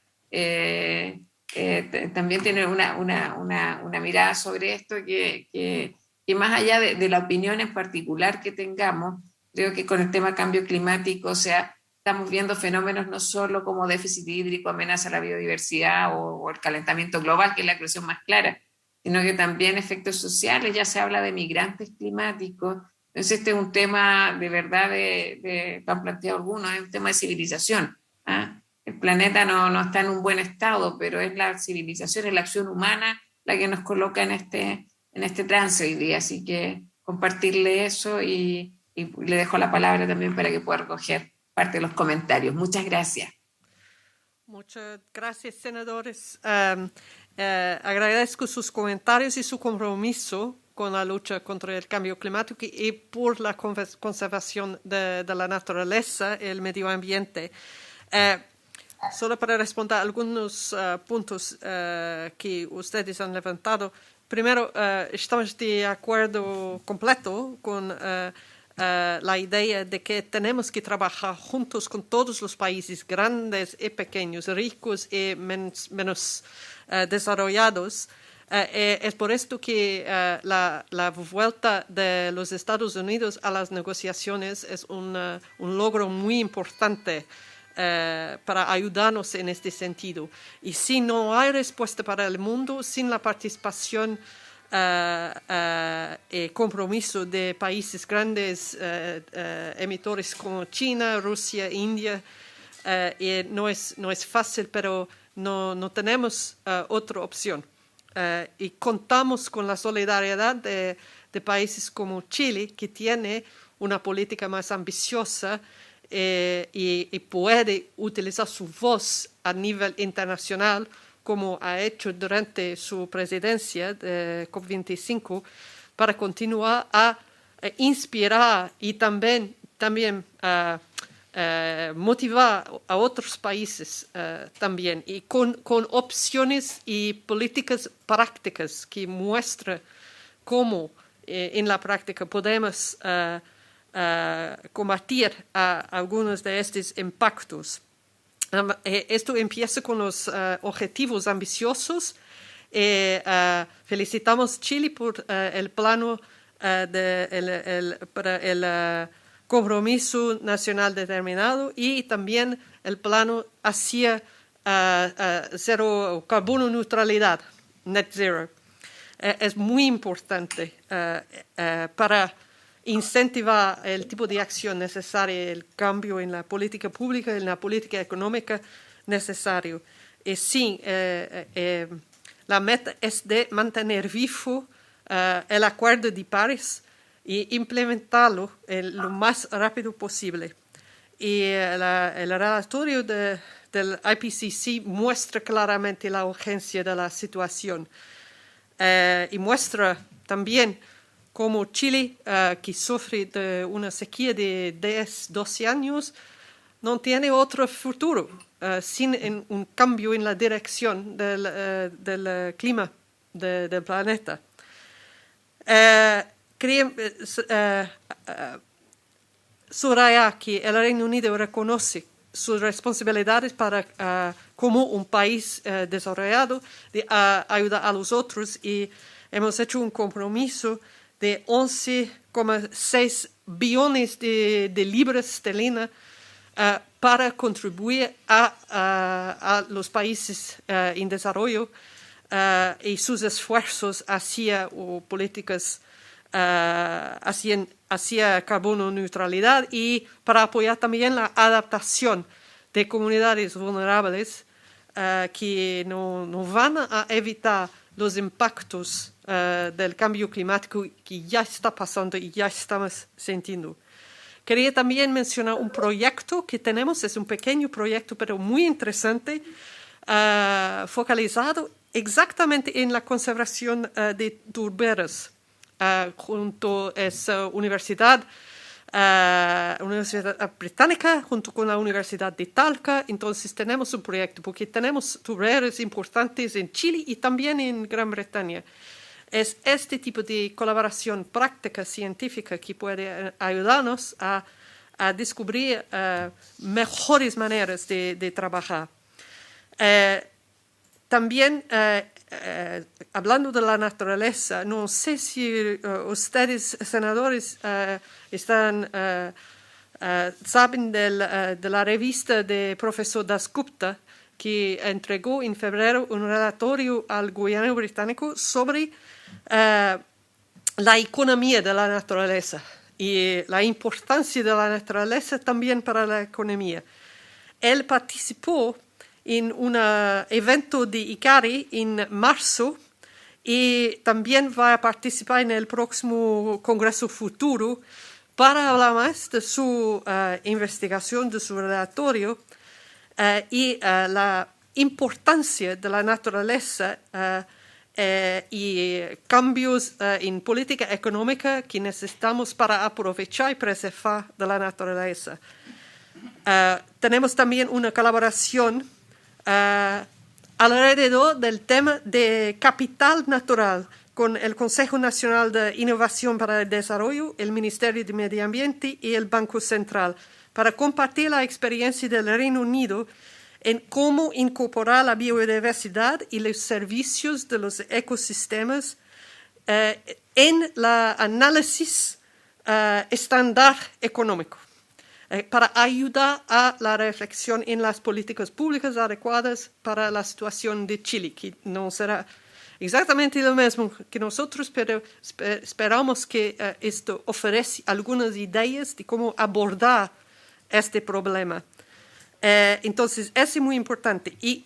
También tiene una mirada sobre esto que más allá de la opinión en particular que tengamos, creo que con el tema cambio climático, o sea, estamos viendo fenómenos no solo como déficit hídrico, amenaza a la biodiversidad o el calentamiento global, que es la expresión más clara, sino que también efectos sociales. Ya se habla de migrantes climáticos, Entonces este es un tema de verdad, que han planteado algunos, es un tema de civilización. ¿Ah? El planeta no está en un buen estado, pero es la civilización, es la acción humana la que nos coloca en este trance hoy día. Así que compartirle eso y le dejo la palabra también para que pueda recoger parte de los comentarios. Muchas gracias. Muchas gracias, senadores. Agradezco sus comentarios y su compromiso con la lucha contra el cambio climático y por la conservación de la naturaleza, el medio ambiente. Solo para responder a algunos puntos que ustedes han levantado. Primero, estamos de acuerdo completo con la idea de que tenemos que trabajar juntos con todos los países grandes y pequeños, ricos y menos desarrollados. Es por esto que la vuelta de los Estados Unidos a las negociaciones es un logro muy importante para ayudarnos en este sentido. Y si no hay respuesta para el mundo, sin la participación y compromiso de países grandes emisores como China, Rusia, India, y no es fácil, pero no tenemos otra opción. Y contamos con la solidaridad de países como Chile, que tiene una política más ambiciosa y puede utilizar su voz a nivel internacional, como ha hecho durante su presidencia de COP25, para continuar a inspirar y también motivar a otros países también, y con opciones y políticas prácticas que muestran cómo en la práctica podemos combatir algunos de estos impactos. Esto empieza con los objetivos ambiciosos. Felicitamos a Chile por el plano para el compromiso nacional determinado y también el plano hacia cero carbono neutralidad, net zero. Es muy importante para incentivar el tipo de acción necesaria, el cambio en la política pública, en la política económica necesario. Y sí, la meta es de mantener vivo el Acuerdo de París y implementarlo lo más rápido posible. Y el relatorio del IPCC muestra claramente la urgencia de la situación y muestra también como Chile, que sufre de una sequía de 10-12 años, no tiene otro futuro sin un cambio en la dirección del clima del planeta. Subrayar que el Reino Unido reconoce sus responsabilidades como un país desarrollado de ayudar a los otros, y hemos hecho un compromiso de 11,6 billones de libras esterlinas para contribuir a los países en desarrollo y sus esfuerzos hacia políticas hacia carbono neutralidad, y para apoyar también la adaptación de comunidades vulnerables que no van a evitar los impactos del cambio climático que ya está pasando y ya estamos sintiendo. Quería también mencionar un proyecto que tenemos, es un pequeño proyecto pero muy interesante, focalizado exactamente en la conservación de turberas, junto a esa universidad británica, junto con la Universidad de Talca. Entonces tenemos un proyecto, porque tenemos turberas importantes en Chile y también en Gran Bretaña. Es este tipo de colaboración práctica científica que puede ayudarnos a descubrir mejores maneras de trabajar. También, hablando de la naturaleza, no sé si ustedes, senadores, saben de la revista del profesor Dasgupta, que entregó en febrero un relatorio al gobierno británico sobre la economía de la naturaleza. y la importancia de la naturaleza también para la economía. Él participó en un evento de ICARI en marzo y también va a participar en el próximo Congreso Futuro para hablar más de su investigación, de su relatorio y la importancia de la naturaleza y cambios en política económica que necesitamos para aprovechar y preservar de la naturaleza. Tenemos también una colaboración alrededor del tema de capital natural con el Consejo Nacional de Innovación para el Desarrollo, el Ministerio de Medio Ambiente y el Banco Central, para compartir la experiencia del Reino Unido en cómo incorporar la biodiversidad y los servicios de los ecosistemas en el análisis estándar económico, para ayudar a la reflexión en las políticas públicas adecuadas para la situación de Chile, que no será exactamente lo mismo que nosotros, pero esperamos que esto ofrece algunas ideas de cómo abordar este problema. Entonces, es muy importante y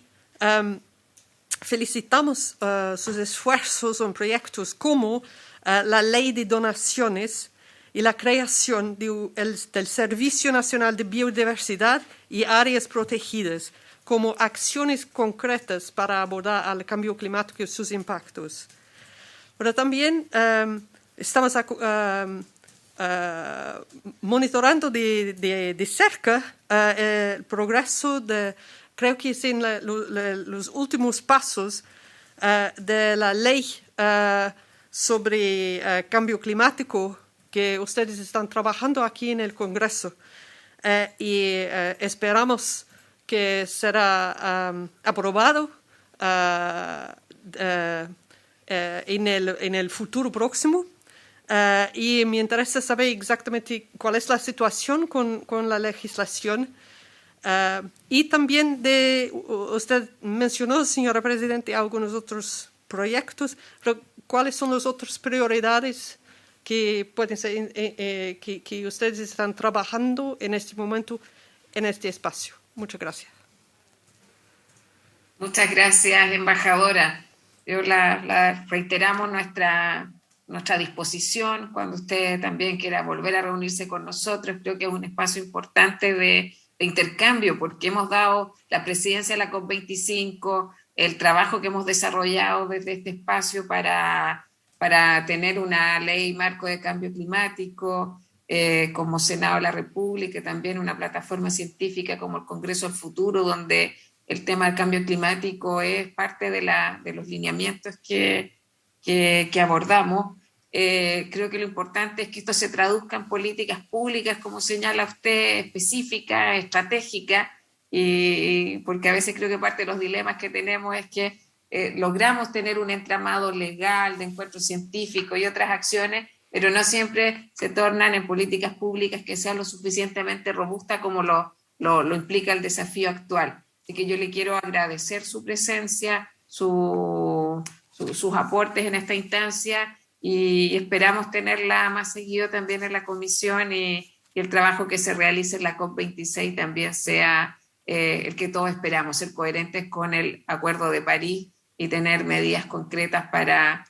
felicitamos sus esfuerzos en proyectos como la ley de donaciones y la creación del Servicio Nacional de Biodiversidad y Áreas Protegidas como acciones concretas para abordar el cambio climático y sus impactos. Pero también estamos monitorando de cerca el progreso creo que es en los últimos pasos de la ley sobre cambio climático que ustedes están trabajando aquí en el Congreso y esperamos que será aprobado en el futuro próximo. Y me interesa saber exactamente cuál es la situación con la legislación. Y también usted mencionó, señora Presidente, algunos otros proyectos, pero ¿cuáles son las otras prioridades que pueden ser, que ustedes están trabajando en este momento en este espacio? Muchas gracias. Muchas gracias, embajadora. Reiteramos nuestra disposición cuando usted también quiera volver a reunirse con nosotros. Creo que es un espacio importante de intercambio, porque hemos dado la presidencia de la COP25, el trabajo que hemos desarrollado desde este espacio para tener una ley marco de cambio climático, como Senado de la República, también una plataforma científica como el Congreso del Futuro, donde el tema del cambio climático es parte de los lineamientos que abordamos. Creo que lo importante es que esto se traduzca en políticas públicas, como señala usted, específicas, estratégicas, y porque a veces creo que parte de los dilemas que tenemos es que logramos tener un entramado legal de encuentros científicos y otras acciones, pero no siempre se tornan en políticas públicas que sean lo suficientemente robustas como lo implica el desafío actual. Así que yo le quiero agradecer su presencia, sus aportes en esta instancia, y esperamos tenerla más seguido también en la comisión y el trabajo que se realice en la COP26 también sea el que todos esperamos, ser coherentes con el Acuerdo de París y tener medidas concretas para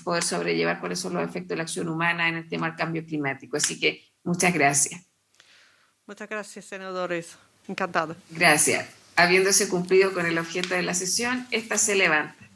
poder sobrellevar cuáles son los efectos de la acción humana en el tema del cambio climático. Así que muchas gracias. Muchas gracias, senadores. Encantado. Gracias. Habiéndose cumplido con el objeto de la sesión, esta se levanta.